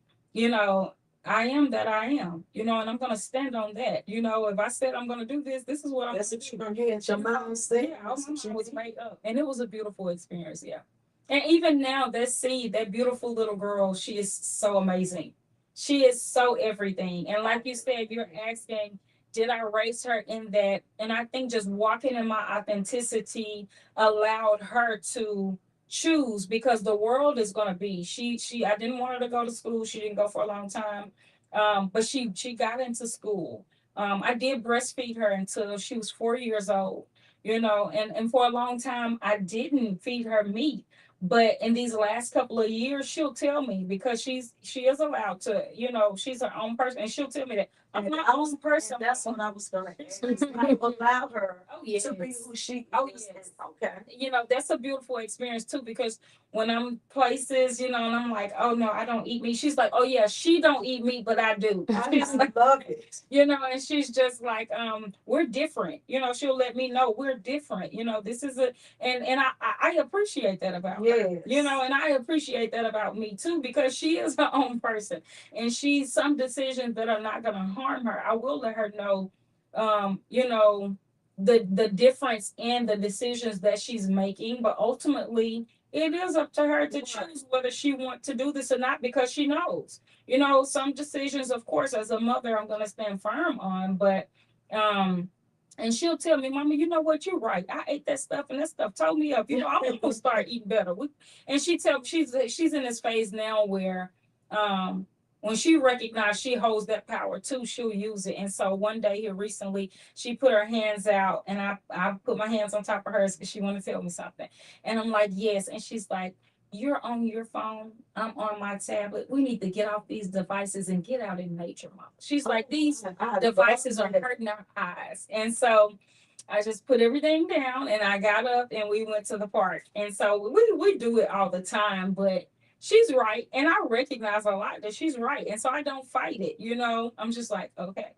I am that I am, and I'm gonna stand on that. If I said I'm gonna do this, this is what I'm That's gonna what do. you're gonna hear. Your mom said. Yeah, my mom was made up, and it was a beautiful experience. Yeah, and even now, that beautiful little girl, she is so amazing. She is so everything. And like you said, you're asking, did I raise her in that? And I think just walking in my authenticity allowed her to choose, because the world is going to be. She I didn't want her to go to school. She didn't go for a long time, but she got into school. I did breastfeed her until she was 4 years old, and for a long time I didn't feed her meat. But in these last couple of years, she'll tell me, because she is allowed to, she's her own person, and she'll tell me that I'm And my I own person. that's what I was gonna ask. Like, allow her Oh yes. to be who she Oh is. yes. Okay. That's a beautiful experience too, because when I'm places, and I'm like, oh no, I don't eat meat. She's like, oh yeah, she don't eat meat, but I do. She's like, love it. and she's just like, we're different. She'll let me know we're different. This is and I appreciate that about her. Yes. And I appreciate that about me too, because she is her own person, and she's some decisions that are not gonna harm her. I will let her know, the difference in the decisions that she's making, but ultimately it is up to her to choose whether she wants to do this or not, because she knows. Some decisions, of course, as a mother, I'm going to stand firm on, but um and she'll tell me, Mama, you know what, you're right, I ate that stuff, and that stuff tore me up. I'm going to start eating better. And she's in this phase now where when she recognizes she holds that power too, she'll use it. And so one day here recently, she put her hands out, and I put my hands on top of hers because she wanted to tell me something. And I'm like, yes. And she's like, you're on your phone, I'm on my tablet. We need to get off these devices and get out in nature, Mom. She's like, these devices are hurting our eyes. And so I just put everything down, and I got up and we went to the park. And so we do it all the time, but she's right. And I recognize a lot that she's right. And so I don't fight it, I'm just like, okay.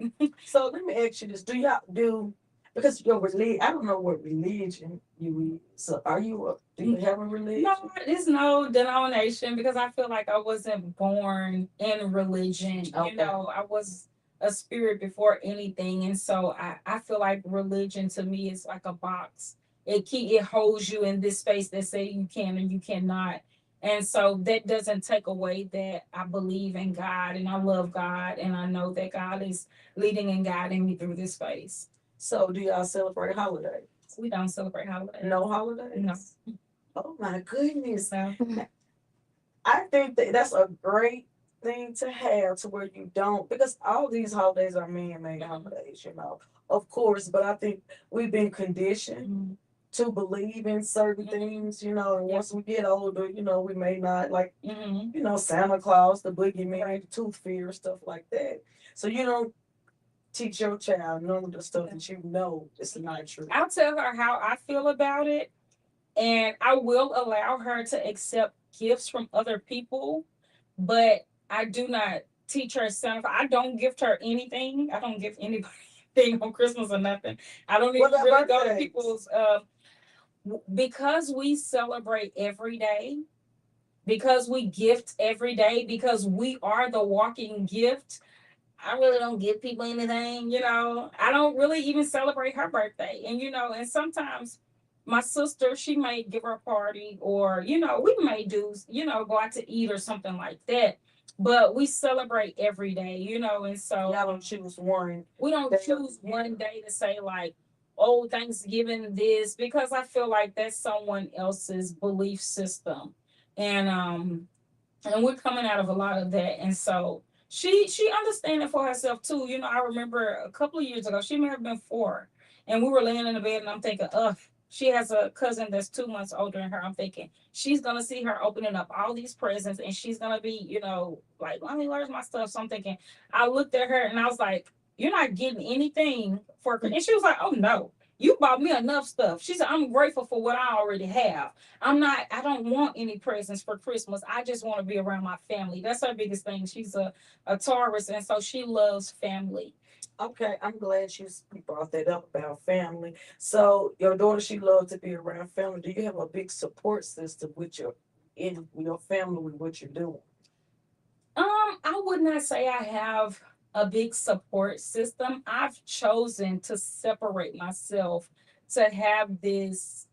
So let me ask you this: do y'all do, because your religion? I don't know what religion you is. So do you have a religion? No, it's no denomination, because I feel like I wasn't born in religion. Okay. I was a spirit before anything. And so I feel like religion to me is like a box. It holds you in this space that say you can and you cannot. And so that doesn't take away that I believe in God and I love God, and I know that God is leading and guiding me through this space. So do y'all celebrate holidays? We don't celebrate holidays. No holidays. No. Oh my goodness! So I think that that's a great thing to have, to where you don't, because all these holidays are man-made holidays, of course. But I think we've been conditioned to believe in certain things, and once we get older, we may not like, Santa Claus, the boogeyman, the tooth fairy, stuff like that. So you don't teach your child none of the stuff that you know is not true. I'll tell her how I feel about it, and I will allow her to accept gifts from other people, but I do not teach her Santa. I don't gift her anything. I don't give anybody anything on Christmas or nothing. I don't even really go to people's because we celebrate every day, because we gift every day, because we are the walking gift. I really don't give people anything, I don't really even celebrate her birthday. And sometimes my sister, she may give her a party, or, we may do, go out to eat or something like that. But we celebrate every day, and so Y'all don't choose one. We don't choose one day to say, like, oh, Thanksgiving this, because I feel like that's someone else's belief system. And we're coming out of a lot of that. And so she understands it for herself too. I remember a couple of years ago, she may have been 4, and we were laying in the bed, and I'm thinking, ugh, she has a cousin that's 2 months older than her. I'm thinking she's gonna see her opening up all these presents, and she's gonna be, like, Mommy, where's my stuff? So I'm thinking, I looked at her and I was like, you're not getting anything for, and she was like, oh no, you bought me enough stuff. She said, I'm grateful for what I already have. I don't want any presents for Christmas. I just want to be around my family. That's her biggest thing. She's a Taurus, and so she loves family. Okay, I'm glad you brought that up about family. So your daughter, she loves to be around family. Do you have a big support system in your family with what you're doing? I would not say I have a big support system. I've chosen to separate myself to have this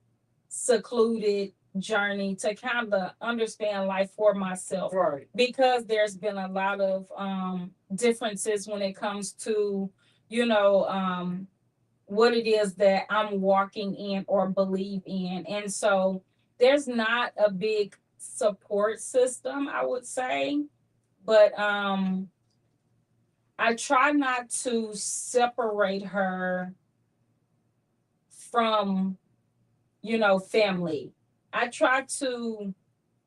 secluded journey to kind of understand life for myself, Right. because there's been a lot of differences when it comes to, you know, what it is that I'm walking in or believe in. And so there's not a big support system, I would say, but I try not to separate her from, family. I try to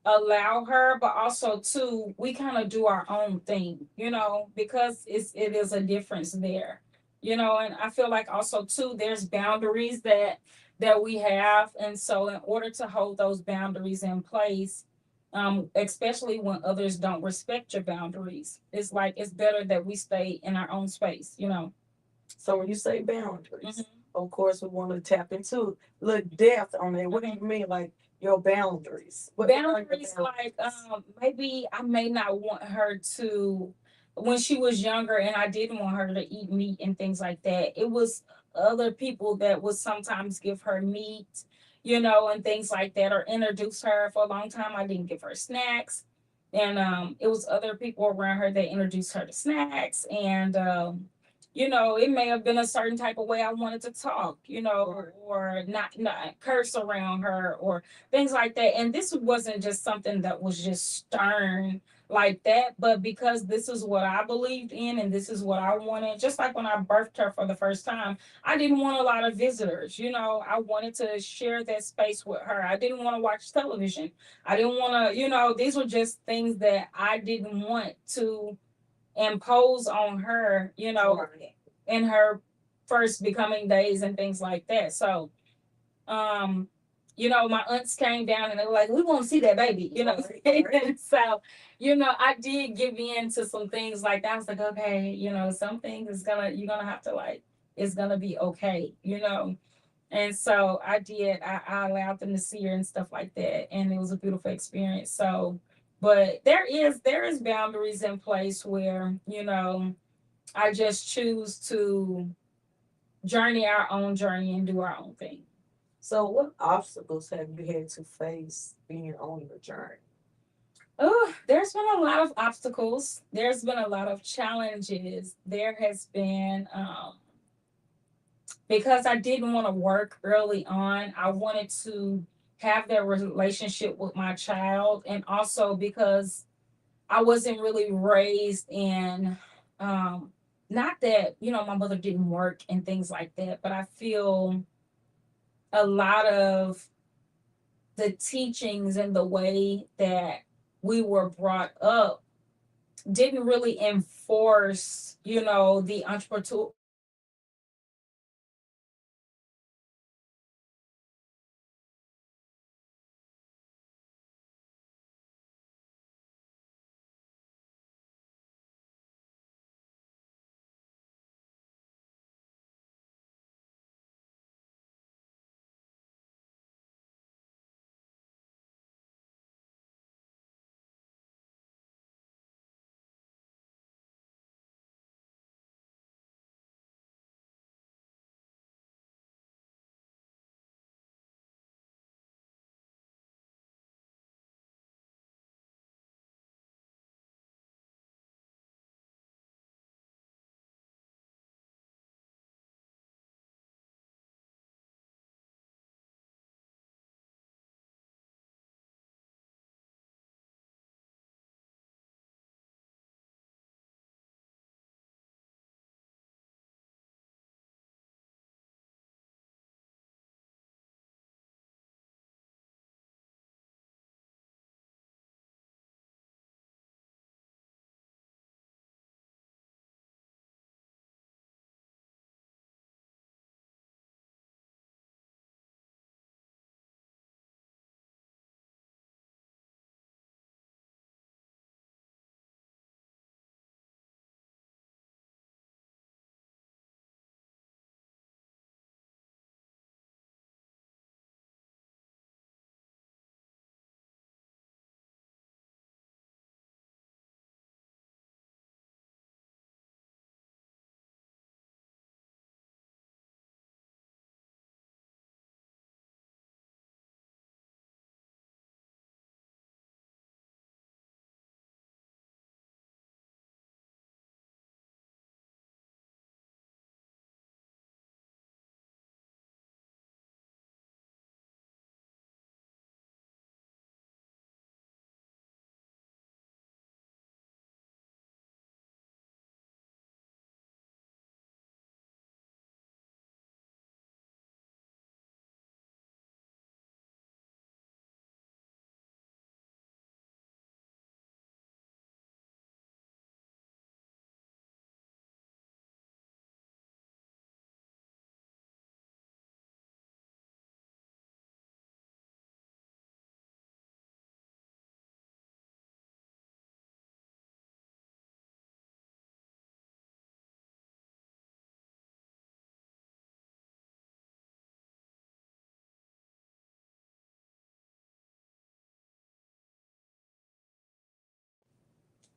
allow her, but also too, we kind of do our own thing, because it is a difference there, and I feel like also too, there's boundaries that we have, and so in order to hold those boundaries in place, especially when others don't respect your boundaries, it's like it's better that we stay in our own space. So when you say boundaries, Mhm. of course we want to tap into look depth on it. What do you mean, like your boundaries? What are your Boundaries like maybe I may not want her to, when she was younger and I didn't want her to eat meat and things like that, it was other people that would sometimes give her meat, and things like that, or introduce her. For a long time I didn't give her snacks, and it was other people around her that introduced her to snacks, and it may have been a certain type of way I wanted to talk, or not curse around her, or things like that. And this wasn't just something that was just stern like that, but because this is what I believed in and this is what I wanted. Just like when I birthed her for the first time, I didn't want a lot of visitors. I wanted to share that space with her. I didn't want to watch television. I didn't want to, these were just things that I didn't want to impose on her, in her first becoming days and things like that. So um my aunts came down and they were like, we want to see that baby, and so I did give in to some things like that. I was like, okay, some things is gonna you're gonna have to, like, it's gonna be okay, and so I allowed them to see her and stuff like that, and it was a beautiful experience. So but there is boundaries in place where I just choose to journey our own journey and do our own thing. So what obstacles have you had to face being on your journey? Oh, there's been a lot of obstacles. There's been a lot of challenges. There has been, because I didn't want to work early on, I wanted to have that relationship with my child. And also because I wasn't really raised in, um, not that, my mother didn't work and things like that, but I feel a lot of the teachings and the way that we were brought up didn't really enforce, the entrepreneur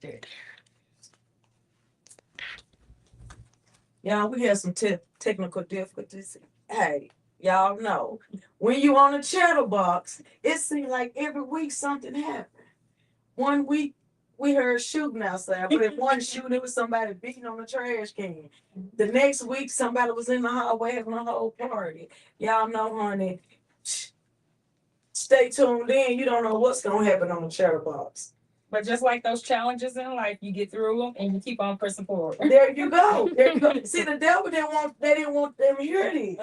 there. Y'all, we had some technical difficulties. Hey, y'all know when you on a chatterbox, it seems like every week something happened. One week we heard shooting outside, but if one shooting, it was somebody beating on a trash can. The next week, somebody was in the hallway having a whole party. Y'all know, honey. Stay tuned in. You don't know what's gonna happen on the chatterbox. But just like those challenges in life, you get through them and you keep on pressing forward. There you go. There you go. See, the devil didn't want them to hear this.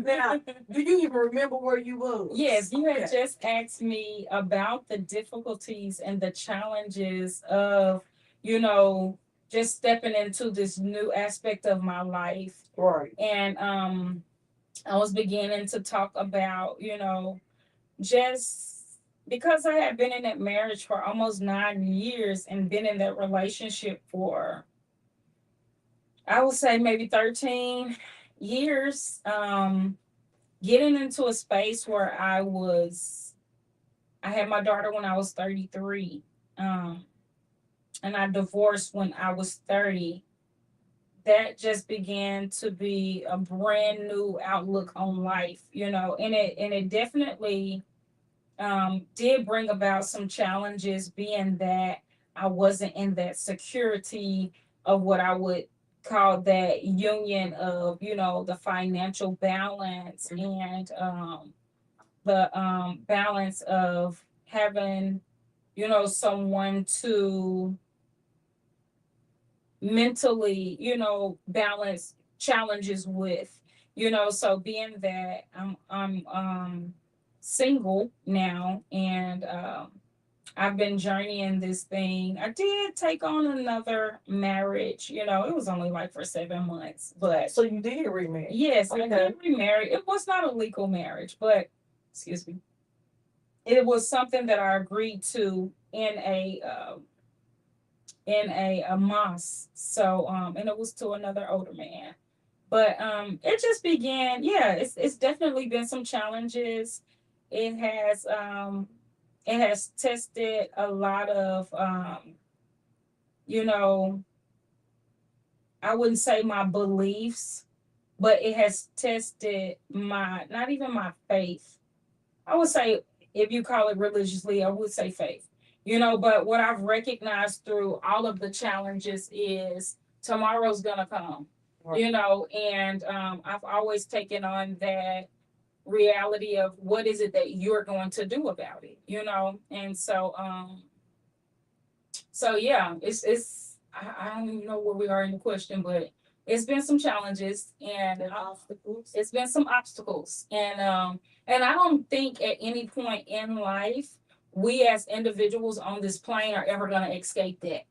Now, do you even remember where you was? Yes, you had just asked me about the difficulties and the challenges of, you know, just stepping into this new aspect of my life. Right. And I was beginning to talk about, just because I had been in that marriage for almost 9 years and been in that relationship for, I would say maybe 13 years, getting into a space where I had my daughter when I was 33, and I divorced when I was 30. That just began to be a brand new outlook on life, and it definitely did bring about some challenges, being that I wasn't in that security of what I would call that union of, the financial balance and the balance of having, someone to mentally, balance challenges with, so being that I'm single now, and I've been journeying this thing. I did take on another marriage. It was only like for 7 months, but So you did remarry? Yes, Okay. I did remarry. It was not a legal marriage, but excuse me, it was something that I agreed to in a mosque. So and it was to another older man. But it just began. Yeah, it's definitely been some challenges. It has tested a lot of you know I wouldn't say my beliefs, but it has tested my, not even my faith. I would say, if you call it religiously, I would say faith. But what I've recognized through all of the challenges is tomorrow's gonna come. Right. And I've always taken on that reality of what is it that you're going to do about it, and so yeah, I don't even know where we are in the question, but it's been some challenges and obstacles. It's been some obstacles, and I don't think at any point in life we as individuals on this plane are ever going to escape that.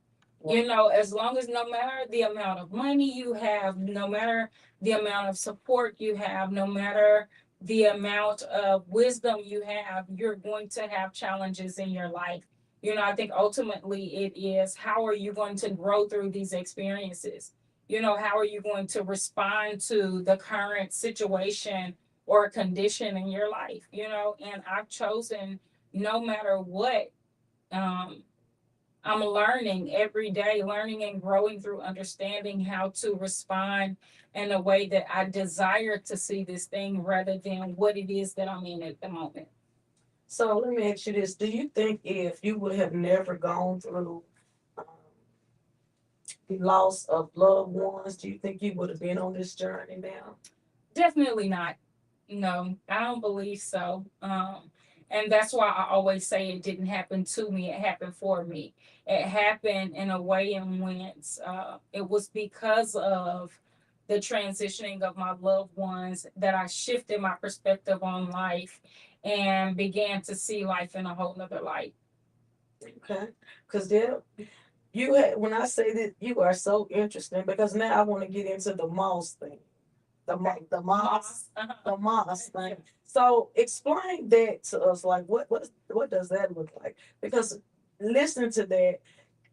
As long as, no matter the amount of money you have, no matter the amount of support you have, no matter the amount of wisdom you have, you're going to have challenges in your life. I think ultimately it is, how are you going to grow through these experiences? How are you going to respond to the current situation or condition in your life? And I've chosen, no matter what, I'm learning every day, learning and growing through understanding how to respond in a way that I desire to see this thing rather than what it is that I'm in at the moment. So let me ask you this. Do you think if you would have never gone through the loss of loved ones, do you think you would have been on this journey now? Definitely not. No, I don't believe so. And that's why I always say it didn't happen to me, it happened for me. It happened in a way in which it was because of the transitioning of my loved ones that I shifted my perspective on life and began to see life in a whole nother light. Okay. Because there, you had, when I say that, you are so interesting, because now I want to get into the moss thing. The moss thing. So explain that to us. Like, what does that look like? Because listening to that,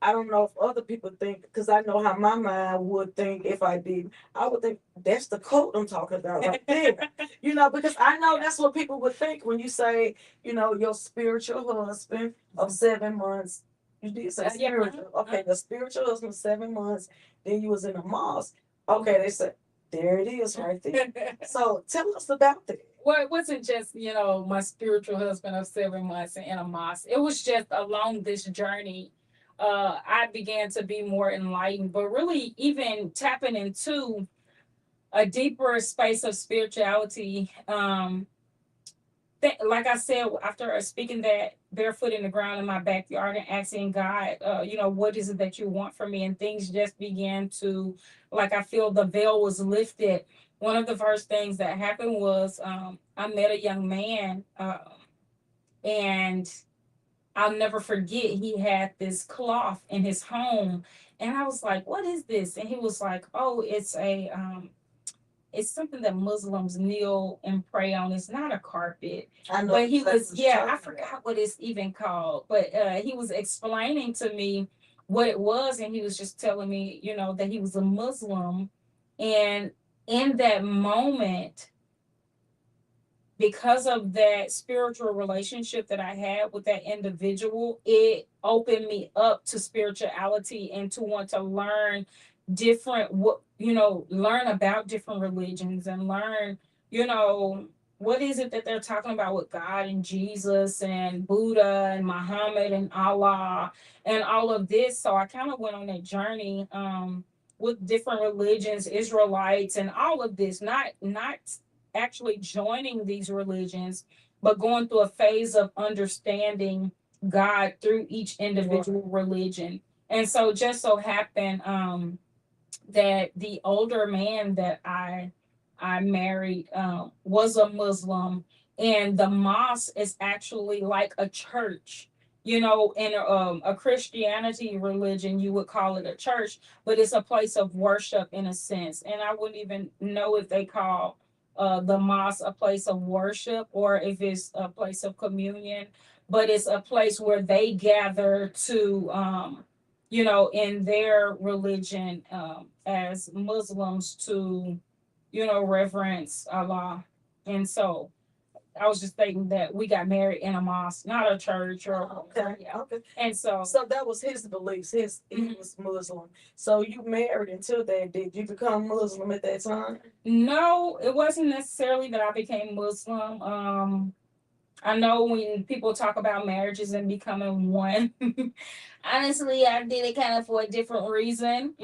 I don't know if other people think, because I know how my mind would think if I did. I would think that's the cult I'm talking about right there. Because I know that's what people would think when you say, your spiritual husband of 7 months You did say Yeah. spiritual. Okay, the spiritual husband 7 months. Then you was in a mosque. Okay, they said there it is right there. So tell us about that. Well, it wasn't just, my spiritual husband of 7 months in a mosque. It was just along this journey, I began to be more enlightened, but really even tapping into a deeper space of spirituality. Like I said, after speaking that barefoot in the ground in my backyard and asking God, what is it that you want from me? And things just began to, like, I feel the veil was lifted. One of the first things that happened was I met a young man, and I'll never forget, he had this cloth in his home. And I was like, what is this? And he was like, oh, it's something that Muslims kneel and pray on. It's not a carpet. I know. But he exactly was, what you're yeah, I talking about. forgot what it's even called. But he was explaining to me what it was, and he was just telling me, that he was a Muslim. And in that moment, because of that spiritual relationship that I had with that individual, it opened me up to spirituality and to want to learn learn about different religions and learn, you know, what is it that they're talking about with God and Jesus and Buddha and Muhammad and Allah and all of this. So I kind of went on that journey with different religions, Israelites, and all of this, not actually joining these religions, but going through a phase of understanding God through each individual religion. And so just so happened that the older man that I married was a Muslim, and the mosque is actually like a church. In a Christianity religion, you would call it a church, but it's a place of worship in a sense. And I wouldn't even know if they call the mosque a place of worship or if it's a place of communion, but it's a place where they gather to in their religion, as Muslims, to, reverence Allah. And so I was just thinking that we got married in a mosque, not a church or Okay. yeah. Okay. And so So that was his beliefs. He was Muslim. So you married into that. Did you become Muslim at that time? no, it wasn't necessarily that I became Muslim. I know when people talk about marriages and becoming one, honestly, I did it kind of for a different reason.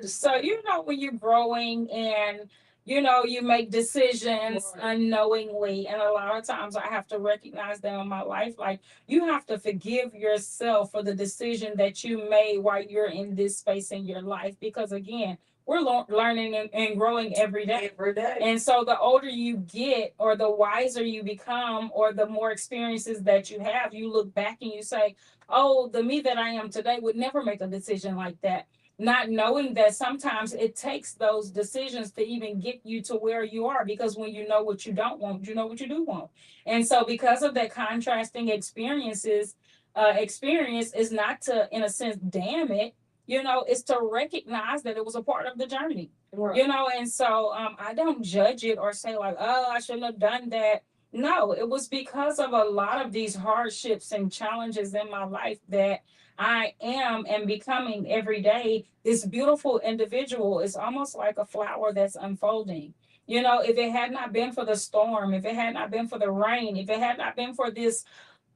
So when you're growing and you make decisions unknowingly, and a lot of times I have to recognize that in my life. Like, you have to forgive yourself for the decision that you made while you're in this space in your life, because again, we're learning and growing every day. Every day. And so the older you get, or the wiser you become, or the more experiences that you have, you look back and you say, oh, the me that I am today would never make a decision like that. Not knowing that sometimes it takes those decisions to even get you to where you are, because when you know what you don't want, you know what you do want. And so because of that contrasting experience is not to, in a sense, damn it, it's to recognize that it was a part of the journey. Right. And so I don't judge it or say like, oh, I shouldn't have done that. No, it was because of a lot of these hardships and challenges in my life that I am and becoming every day this beautiful individual. Is almost like a flower that's unfolding. If it had not been for the storm, if it had not been for the rain, if it had not been for this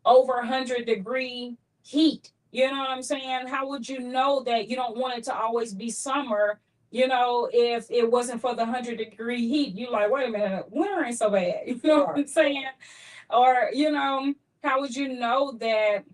over 100-degree heat, you know what I'm saying? How would you know that you don't want it to always be summer? If it wasn't for the 100-degree heat, you like, wait a minute, winter ain't so bad. You know what I'm saying? Or, how would you know that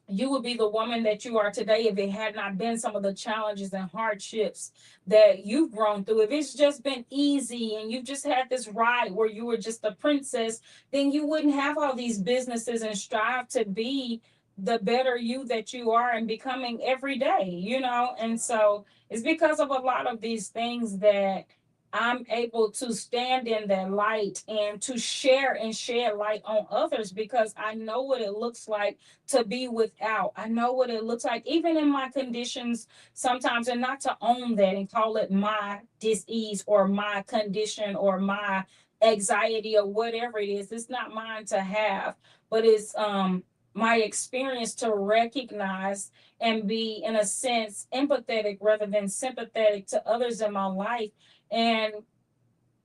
you would be the woman that you are today if it had not been some of the challenges and hardships that you've grown through? If it's just been easy and you've just had this ride where you were just a princess, then you wouldn't have all these businesses and strive to be the better you that you are and becoming every day, And so it's because of a lot of these things that I'm able to stand in that light and to share and shed light on others, because I know what it looks like to be without. I know what it looks like, even in my conditions sometimes, and not to own that and call it my disease or my condition or my anxiety or whatever it is. It's not mine to have, but it's my experience to recognize and be, in a sense, empathetic rather than sympathetic to others in my life, and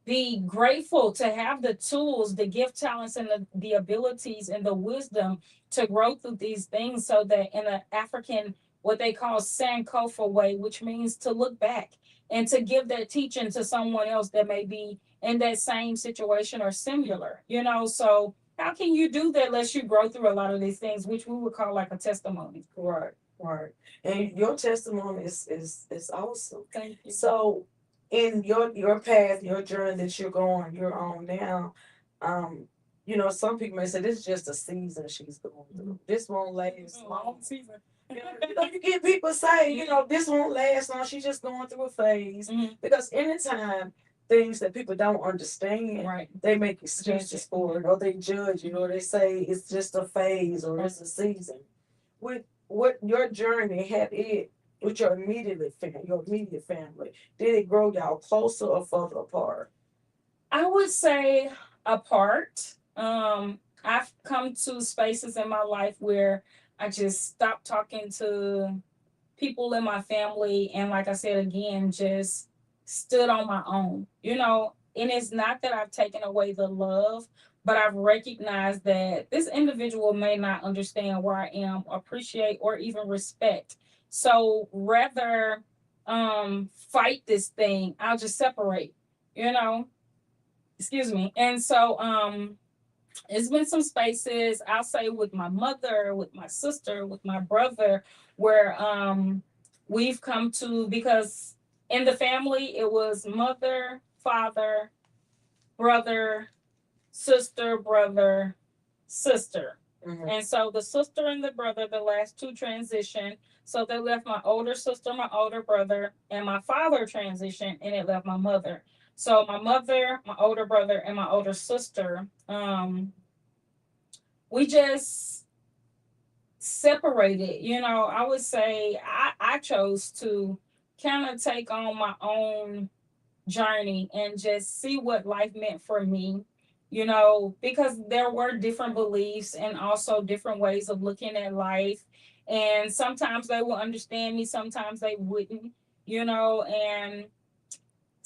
be grateful to have the tools, the gift, talents, and the abilities and the wisdom to grow through these things, so that in an African, what they call Sankofa way, which means to look back and to give that teaching to someone else that may be in that same situation or similar, So how can you do that unless you grow through a lot of these things, which we would call like a testimony? Right, right. And your testimony is awesome. Thank you. So in your path, your journey that you're on now, um, some people may say this is just a season she's going through. This won't last long. Long season. You get people say, this won't last long. She's just going through a phase. Mhm. Because anytime things that people don't understand, Right. they make excuses for it, or they judge you, or they say it's just a phase or it's a season. With what your journey had it with your immediate family, did it grow y'all closer or further apart? I would say apart. I've come to spaces in my life where I just stopped talking to people in my family, and like I said again, just stood on my own. And it's not that I've taken away the love, but I've recognized that this individual may not understand where I am, appreciate, or even respect. So rather fight this thing, I'll just separate, you know excuse me. And so it's been some spaces, I'll say, with my mother, with my sister, with my brother, where we've come to, because in the family it was mother, father, brother, sister, brother, sister. Mhm. And so the sister and the brother, the last two transitioned. So they left my older sister, my older brother, and my father transitioned, and it left my mother. So my mother, my older brother, and my older sister, we just separated. I would say I chose to kind of take on my own journey and just see what life meant for me, because there were different beliefs and also different ways of looking at life. And sometimes they will understand me, sometimes they wouldn't, and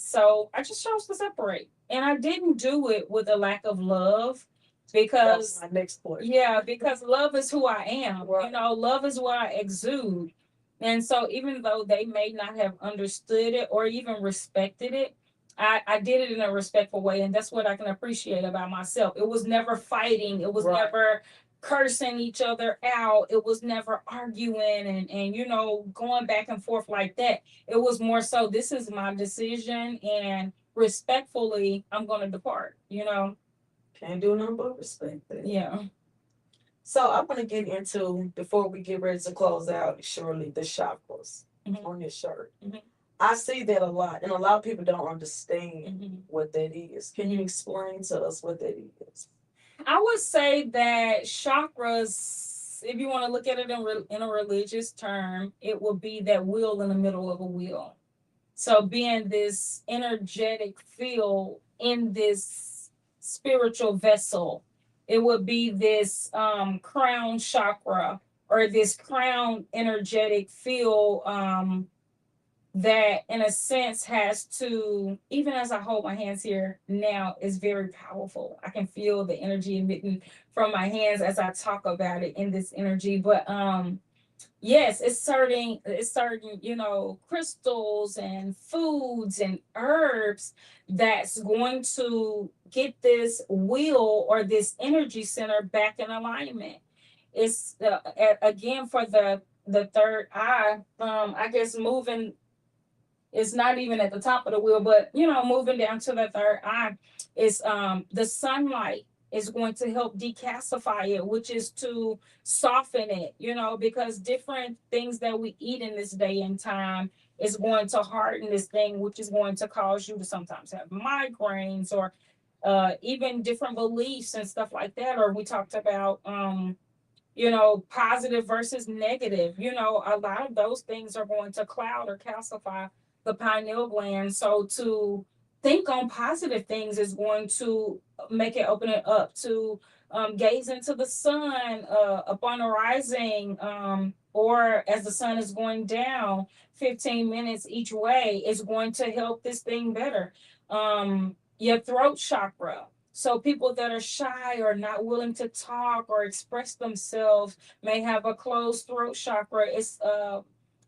so I just chose to separate. And I didn't do it with a lack of love, because my next point. yeah, because love is who I am. Right. Love is what I exude. And so even though they may not have understood it or even respected it, I did it in a respectful way. And that's what I can appreciate about myself. It was never fighting. It was Right. never cursing each other out. It was never arguing and going back and forth like that. It was more so, this is my decision, and respectfully I'm going to depart. Can't do nothing but respect that. Yeah. So I'm gonna get into, before we get ready to close out, surely, the chakras Mhm. on your shirt. Mhm. I see that a lot, and a lot of people don't understand Mhm. what that is. Can you explain to us what that is? I would say that chakras, if you want to look at it in a religious term, it will be that wheel in the middle of a wheel. So being this energetic field in this spiritual vessel, it would be this crown chakra, or this crown energetic field, that in a sense has to, even as I hold my hands here now, is very powerful. I can feel the energy emitting from my hands as I talk about it in this energy. But yes, it's certain crystals and foods and herbs that's going to get this wheel or this energy center back in alignment. It's again, for the third eye, I guess, moving, it's not even at the top of the wheel, but moving down to the third eye is the sunlight is going to help decalcify it, which is to soften it, because different things that we eat in this day and time is going to harden this thing, which is going to cause you to sometimes have migraines, or even different beliefs and stuff like that. Or we talked about positive versus negative. A lot of those things are going to cloud or calcify the pineal gland. So to think on positive things is going to make it open it up to gaze into the sun upon rising, or as the sun is going down, 15 minutes each way is going to help this thing better. Your throat chakra. So people that are shy or not willing to talk or express themselves may have a closed throat chakra. It's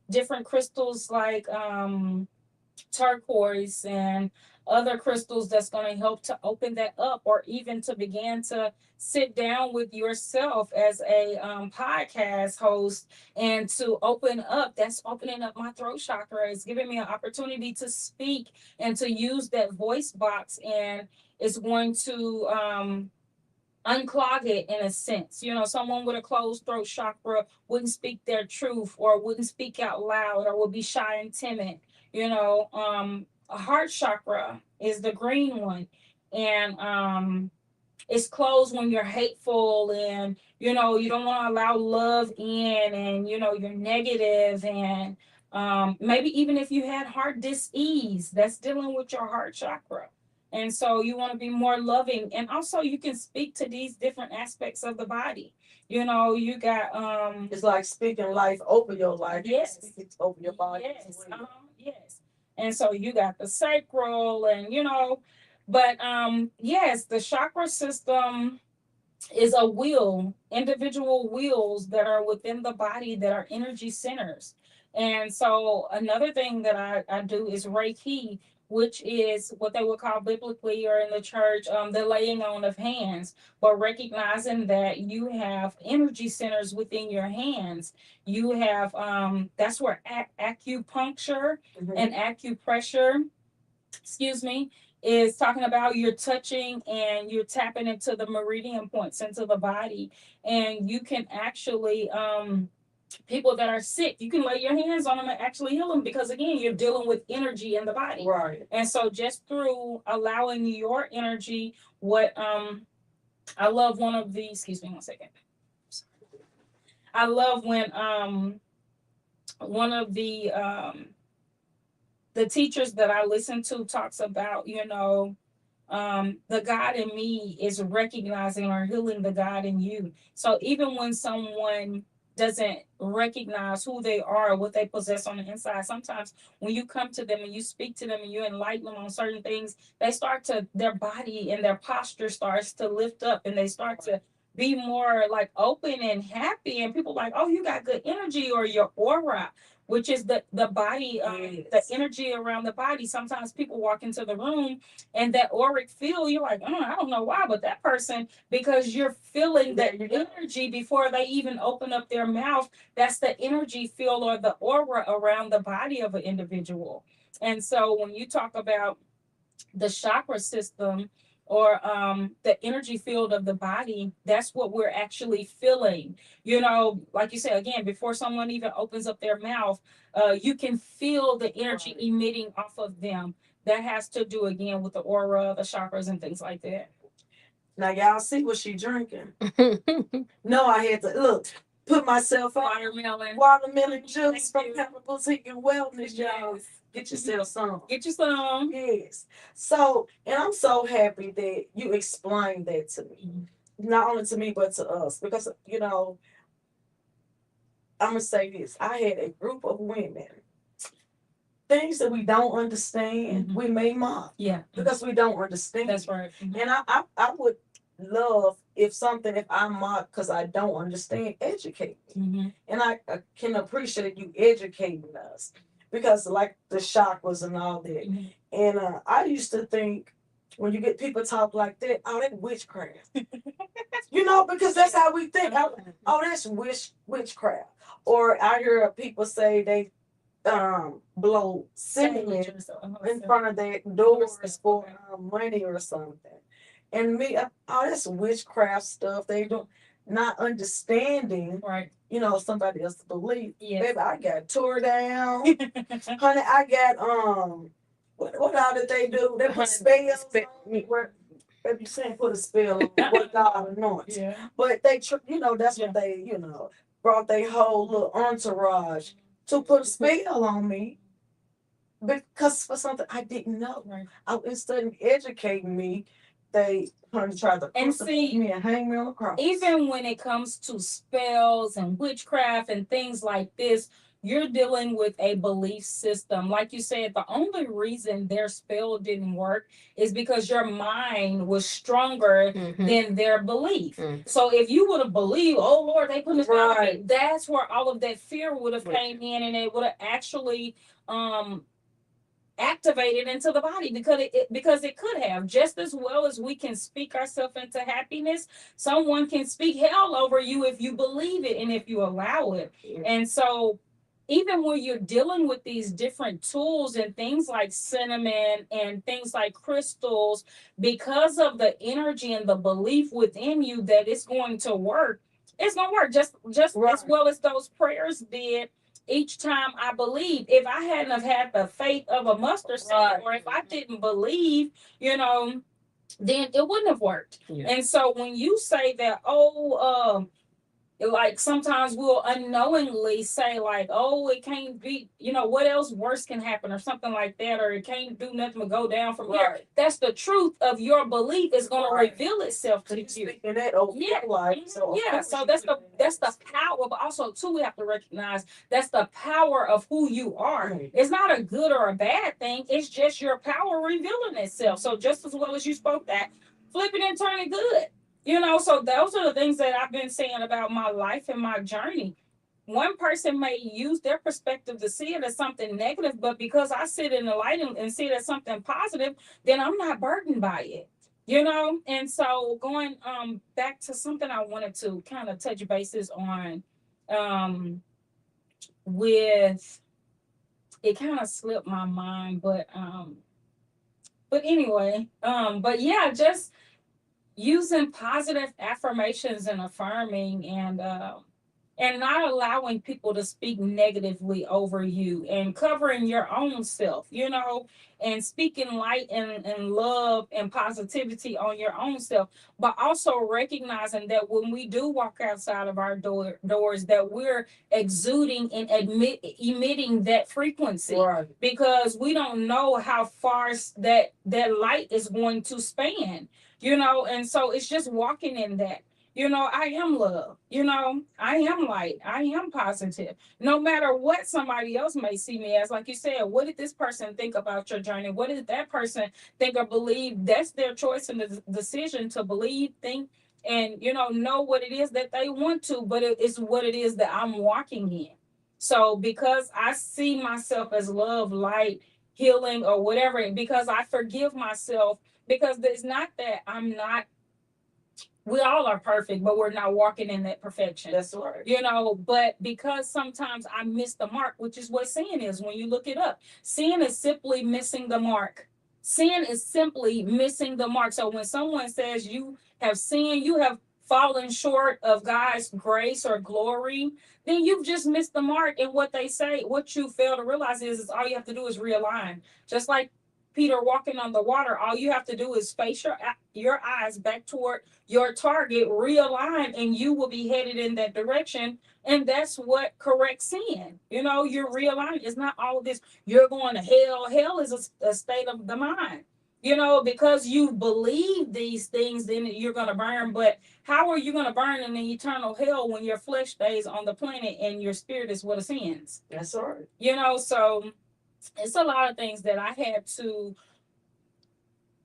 different crystals like turquoise and other crystals that's going to help to open that up, or even to begin to sit down with yourself as a podcast host and to open up. That's opening up my throat chakra. It's giving me an opportunity to speak and to use that voice box, and it's going to unclog it in a sense. You know, someone with a closed throat chakra wouldn't speak their truth or wouldn't speak out loud or would be shy and timid. You know, a heart chakra is the green one. And it's closed when you're hateful and you don't want to allow love in, and you're negative, and maybe even if you had heart dis-ease, that's dealing with your heart chakra. And so you want to be more loving, and also you can speak to these different aspects of the body. You got It's like speaking life over your life. Yes. Speak it over your body. yes, yes. And so you got the sacral, and but yes, the chakra system is a wheel, individual wheels that are within the body that are energy centers. And so another thing that I do is Reiki, which is what they would call biblically or in the church, the laying on of hands, but recognizing that you have energy centers within your hands. You have, that's where acupuncture and acupressure, excuse me, is talking about you're touching and you're tapping into the meridian points into the body. And you can actually, people that are sick, you can lay your hands on them and actually heal them, because again, you're dealing with energy in the body. Right. And so just through allowing your energy, what I love one of the, excuse me one second. I love when one of the teachers that I listen to talks about, the God in me is recognizing or healing the God in you. So even when someone doesn't recognize who they are, what they possess on the inside, sometimes when you come to them and you speak to them and you enlighten them on certain things, their body and their posture starts to lift up, and they start to be more like open and happy, and people like, oh, you got good energy, or your aura, which is the body, the energy around the body. Sometimes people walk into the room and that auric field, you're like, I don't know why, but that person, because you're feeling that energy before they even open up their mouth. That's the energy field or the aura around the body of an individual. And so when you talk about the chakra system, or the energy field of the body, that's what we're actually feeling. Like you said, again, before someone even opens up their mouth, you can feel the energy emitting off of them. That has to do again with the aura, the chakras, and things like that. Now y'all see what she drinking. No, I had to look, put myself on watermelon juice from Pepper Boutique and Wellness, y'all. Get yourself some. Get you some. Yes. So, and I'm so happy that you explained that to me. Not only to me, but to us. Because, I'm going to say this. I had a group of women. Things that we don't understand, we may mock. Yeah. Because we don't understand. That's right. And I would love if I mock because I don't understand, educate me. And I can appreciate you educating us. Because like the chakras and all that. And I used to think when you get people talk like that, oh, that's witchcraft. Because that's how we think. Oh, that's witchcraft. Or I hear people say they blow cinnamon in front of their doors for money or something. And me, oh, that's witchcraft stuff. They don't not understanding. Right. Somebody else's belief. Yes. Baby, I got tore down. Honey, I got what all did they do? They put spells on where you saying put a spell on what God anoints. Yeah. But they that's what they, brought their whole little entourage to put a spell on me. Because for something I didn't know. Right. Instead of educating me, they tried to And crucify see, me and hang me on the cross. even when it comes to spells and witchcraft and things like this, you're dealing with a belief system. Like you said, the only reason their spell didn't work is because your mind was stronger than their belief. So if you would have believed, oh Lord, they put this spell on me, that's where all of that fear would have came in, and it would have actually activated into the body, because it could have, just as well as we can speak ourselves into happiness, someone can speak hell over you if you believe it and if you allow it. And so even when you're dealing with these different tools and things like cinnamon and things like crystals, because of the energy and the belief within you that it's going to work, it's going to work just as well as those prayers did. Each time I believe, if I hadn't have had the faith of a mustard seed, or if I didn't believe, then it wouldn't have worked. And so when you say that, like sometimes we'll unknowingly say like, oh, it can't be, what else worse can happen or something like that, or it can't do nothing but go down from here. That's the truth of your belief is going to reveal itself to you. And that over life. So So that's the power, but also too we have to recognize that's the power of who you are. It's not a good or a bad thing. It's just your power revealing itself. So just as well as you spoke that, flip it and turn it good. So those are the things that I've been saying about my life and my journey. One person may use their perspective to see it as something negative, but because I sit in the light and see it as something positive, then I'm not burdened by it. And so going back to something I wanted to kind of touch bases on, with it kind of slipped my mind, but anyway, but yeah, just using positive affirmations and affirming, and not allowing people to speak negatively over you, and covering your own self, and speaking light and love and positivity on your own self, but also recognizing that when we do walk outside of our doors, that we're exuding and emitting that frequency, because we don't know how far that light is going to span, and so it's just walking in that. I am love. I am light. I am positive. No matter what somebody else may see me as, like you said, what did this person think about your journey? What did that person think or believe? That's their choice and the decision to believe, think, and, know what it is that they want to, but it's what it is that I'm walking in. So because I see myself as love, light, healing, or whatever, because I forgive myself, because it's not that I'm not, we all are perfect, but we're not walking in that perfection. That's right. But because sometimes I miss the mark, which is what sin is when you look it up. Sin is simply missing the mark. Sin is simply missing the mark. So when someone says you have sinned, you have fallen short of God's grace or glory, then you've just missed the mark. And what they say, what you fail to realize is all you have to do is realign. Just like Peter walking on the water, all you have to do is face your eyes back toward your target, realign, and you will be headed in that direction. And that's what corrects sin. You're realigning. It's not all of this, you're going to hell. Hell is a state of the mind. Because you believe these things, then you're going to burn. But how are you going to burn in the eternal hell when your flesh stays on the planet and your spirit is what ascends? That's right. So it's a lot of things that I had to,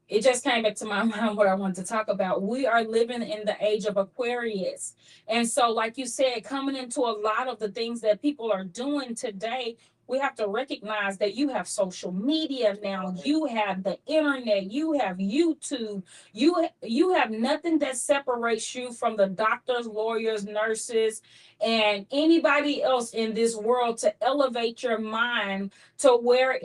it just came back to my mind what I wanted to talk about. We are living in the age of Aquarius. And so, like you said, coming into a lot of the things that people are doing today, we have to recognize that you have social media now, you have the internet, you have YouTube, you have nothing that separates you from the doctors, lawyers, nurses, and anybody else in this world to elevate your mind to where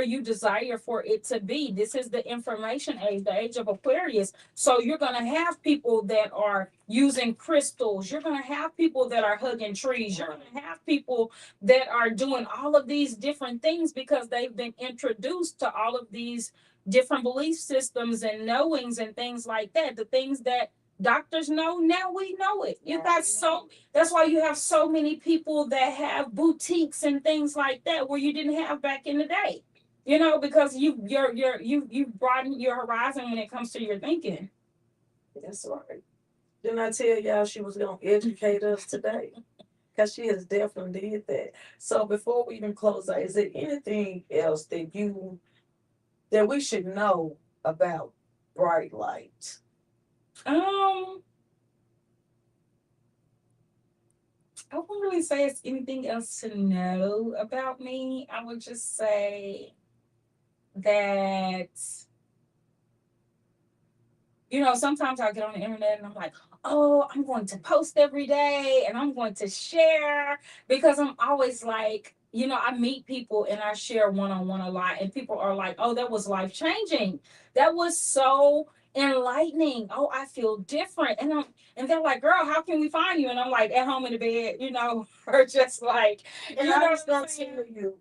you desire for it to be. This is the information age, the age of Aquarius. So you're going to have people that are using crystals. You're going to have people that are hugging trees. You're going to have people that are doing all of these different things because they've been introduced to all of these different belief systems and knowings and things like that. The things that doctors know, now we know it. That's why you have so many people that have boutiques and things like that where you didn't have back in the day. because you broaden your horizon when it comes to your thinking. That's right. Didn't I tell y'all she was gonna educate us today? Because she has definitely did that. So before we even close out, is there anything else that we should know about Bright Light? Um, I wouldn't really say it's anything else to know about me. I would just say that sometimes I get on the internet and I'm like, oh, I'm going to post every day and I'm going to share because I'm always like, I meet people and I share one on one a lot, and people are like, oh, that was life changing. That was so enlightening. Oh, I feel different. And they're like, girl, how can we find you? And I'm like, at home in the bed, or just like, And I was gonna tell you,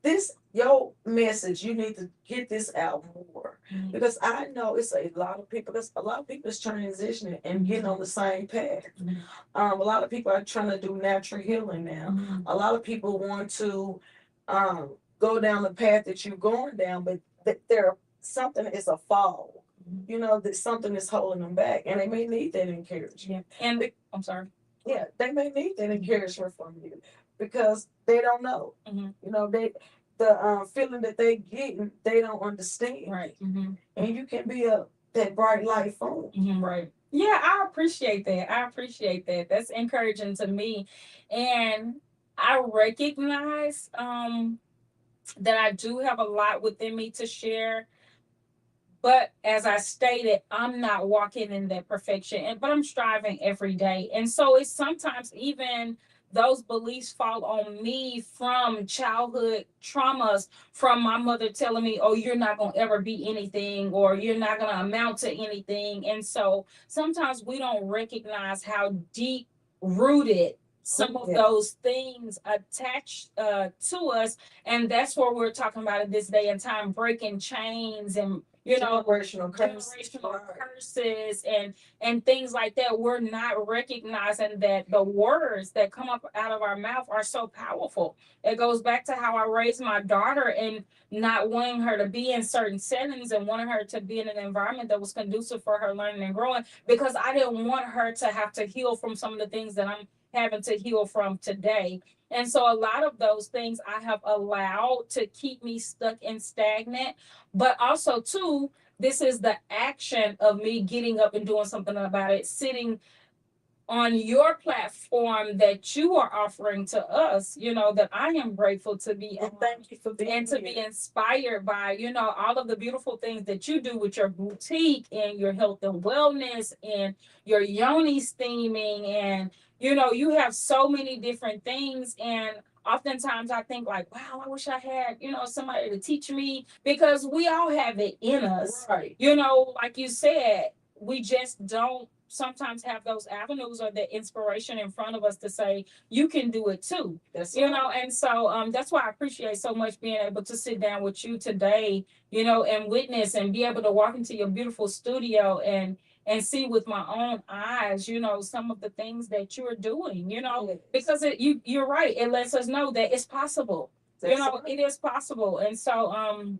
this your message. You need to get this out more, because I know it's a lot of people. Because a lot of people is transitioning and getting on the same path. A lot of people are trying to do natural healing now. A lot of people want to go down the path that you're going down, but there something is a fall. That something is holding them back, and they may need that encouragement. Yeah. And I'm sorry. Yeah, they may need that encouragement from you because they don't know. They the feeling that they get, they don't understand. Right. And you can be that bright light for them. Right. Yeah, I appreciate that. I appreciate that. That's encouraging to me. And I recognize that I do have a lot within me to share. But as I stated, I'm not walking in that perfection, but I'm striving every day. And so it's sometimes even those beliefs fall on me from childhood traumas, from my mother telling me, oh, you're not going to ever be anything, or you're not going to amount to anything. And so sometimes we don't recognize how deep rooted some of those things attach to us. And that's what we're talking about in this day and time, breaking chains and generational curses and things like that. We're not recognizing that the words that come up out of our mouth are so powerful. It goes back to how I raised my daughter and not wanting her to be in certain settings and wanting her to be in an environment that was conducive for her learning and growing, because I didn't want her to have to heal from some of the things that I'm having to heal from today. And so a lot of those things I have allowed to keep me stuck and stagnant. But also, too, this is the action of me getting up and doing something about it, sitting on your platform that you are offering to us, that I am grateful to be on. Thank you for being and to here. Be inspired by, all of the beautiful things that you do with your boutique and your health and wellness and your yoni steaming. And, you have so many different things. And oftentimes I think like, wow, I wish I had, somebody to teach me, because we all have it in us. Right. Like you said, we just don't sometimes have those avenues or the inspiration in front of us to say you can do it too. And so that's why I appreciate so much being able to sit down with you today, and witness and be able to walk into your beautiful studio and see with my own eyes, some of the things that you're doing, because you're right, it lets us know that it's possible. It is possible. And so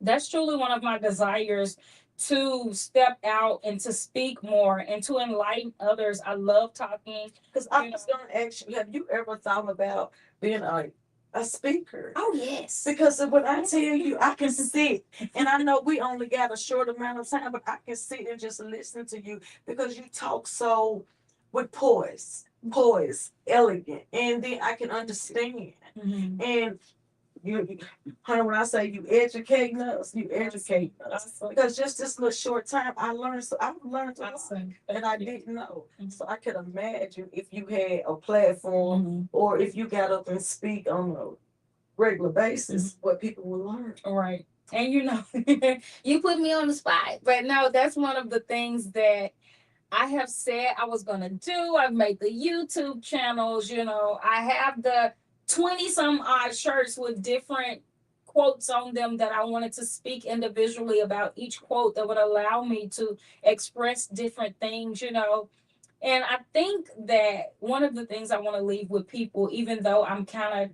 that's truly one of my desires, to step out and to speak more and to enlighten others. I love talking. Because I was going to ask you, have you ever thought about being a speaker? Oh, yes. Because when I tell you, I can sit, and I know we only got a short amount of time, but I can sit and just listen to you because you talk so with poise, elegant, and then I can understand. And honey, when I say you educating us, because just this little short time, I learned a lot, and I didn't know. So I could imagine if you had a platform, or if you got up and speak on a regular basis, what people would learn. Right. And you put me on the spot, but no, that's one of the things that I have said I was going to do. I've made the YouTube channels, I have the 20 some odd shirts with different quotes on them that I wanted to speak individually about each quote that would allow me to express different things, And I think that one of the things I want to leave with people, even though I'm kind of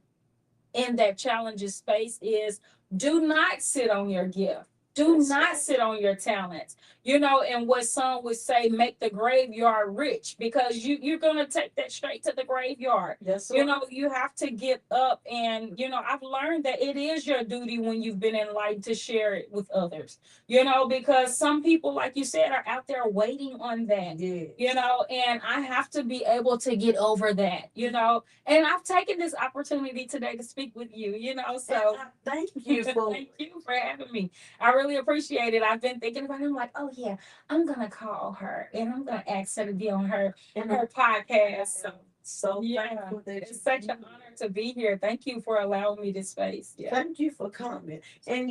in that challenging space is do not sit on your gift. Do not sit on your talents. And what some would say, make the graveyard rich, because you're gonna take that straight to the graveyard. Yes, You have to get up, and I've learned that it is your duty when you've been enlightened to share it with others. Because some people, like you said, are out there waiting on that. And I have to be able to get over that. And I've taken this opportunity today to speak with you. So thank you for thank you for having me. I really appreciate it. I've been thinking about it. I'm like, oh yeah, I'm gonna call her and I'm gonna ask her to be on her podcast. So yeah, it's such an honor to be here. Thank you for allowing me this space. Yeah. Thank you for coming. And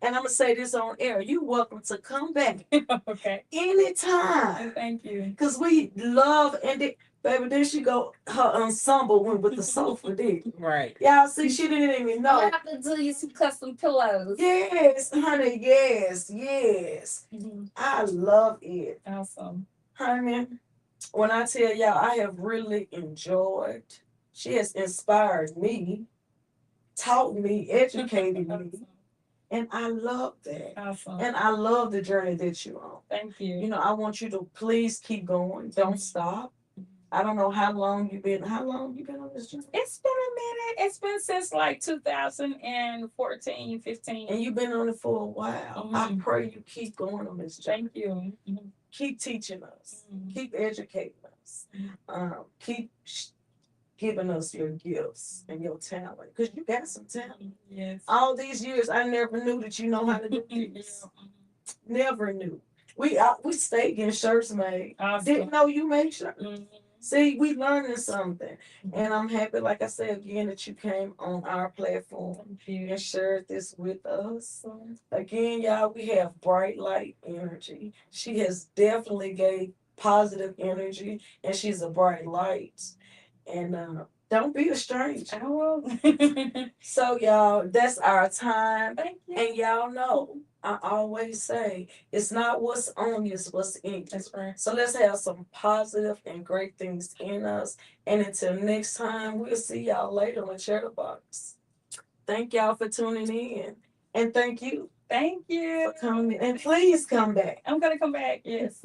I'm gonna say this on air. You're welcome to come back Okay. anytime. Thank you. Because we love baby, there she go. Her ensemble went with the sofa, did. Right. Y'all see, she didn't even know. I have to do you some custom pillows. Yes, honey, yes. I love it. Awesome. Honey, when I tell y'all, I have really enjoyed. She has inspired me, taught me, educated me. And I love that. Awesome. And I love the journey that you're on. Thank you. I want you to please keep going. Don't stop. I don't know how long you've been on this journey. It's been a minute. It's been since like 2014, 15. And you've been on it for a while. I pray you keep going on this journey. Thank you. Keep teaching us. Keep educating us. Keep giving us your gifts and your talent. Because you got some talent. Yes. All these years, I never knew that you know how to do this. Never knew. We stayed getting shirts made. Awesome. Didn't know you made shirts. See, we learning something. And I'm happy, like I said again, that you came on our platform and shared this with us. Again, y'all, we have Bright Light Energy. She has definitely gave positive energy, and she's a bright light. And don't be a stranger. I will. So, y'all, that's our time. Thank you. And y'all know, I always say, it's not what's on you, it's what's in you. That's right. So let's have some positive and great things in us. And until next time, we'll see y'all later on the Chatterbox. Thank y'all for tuning in. And thank you. Thank you for coming. And please come back. I'm going to come back. Yes.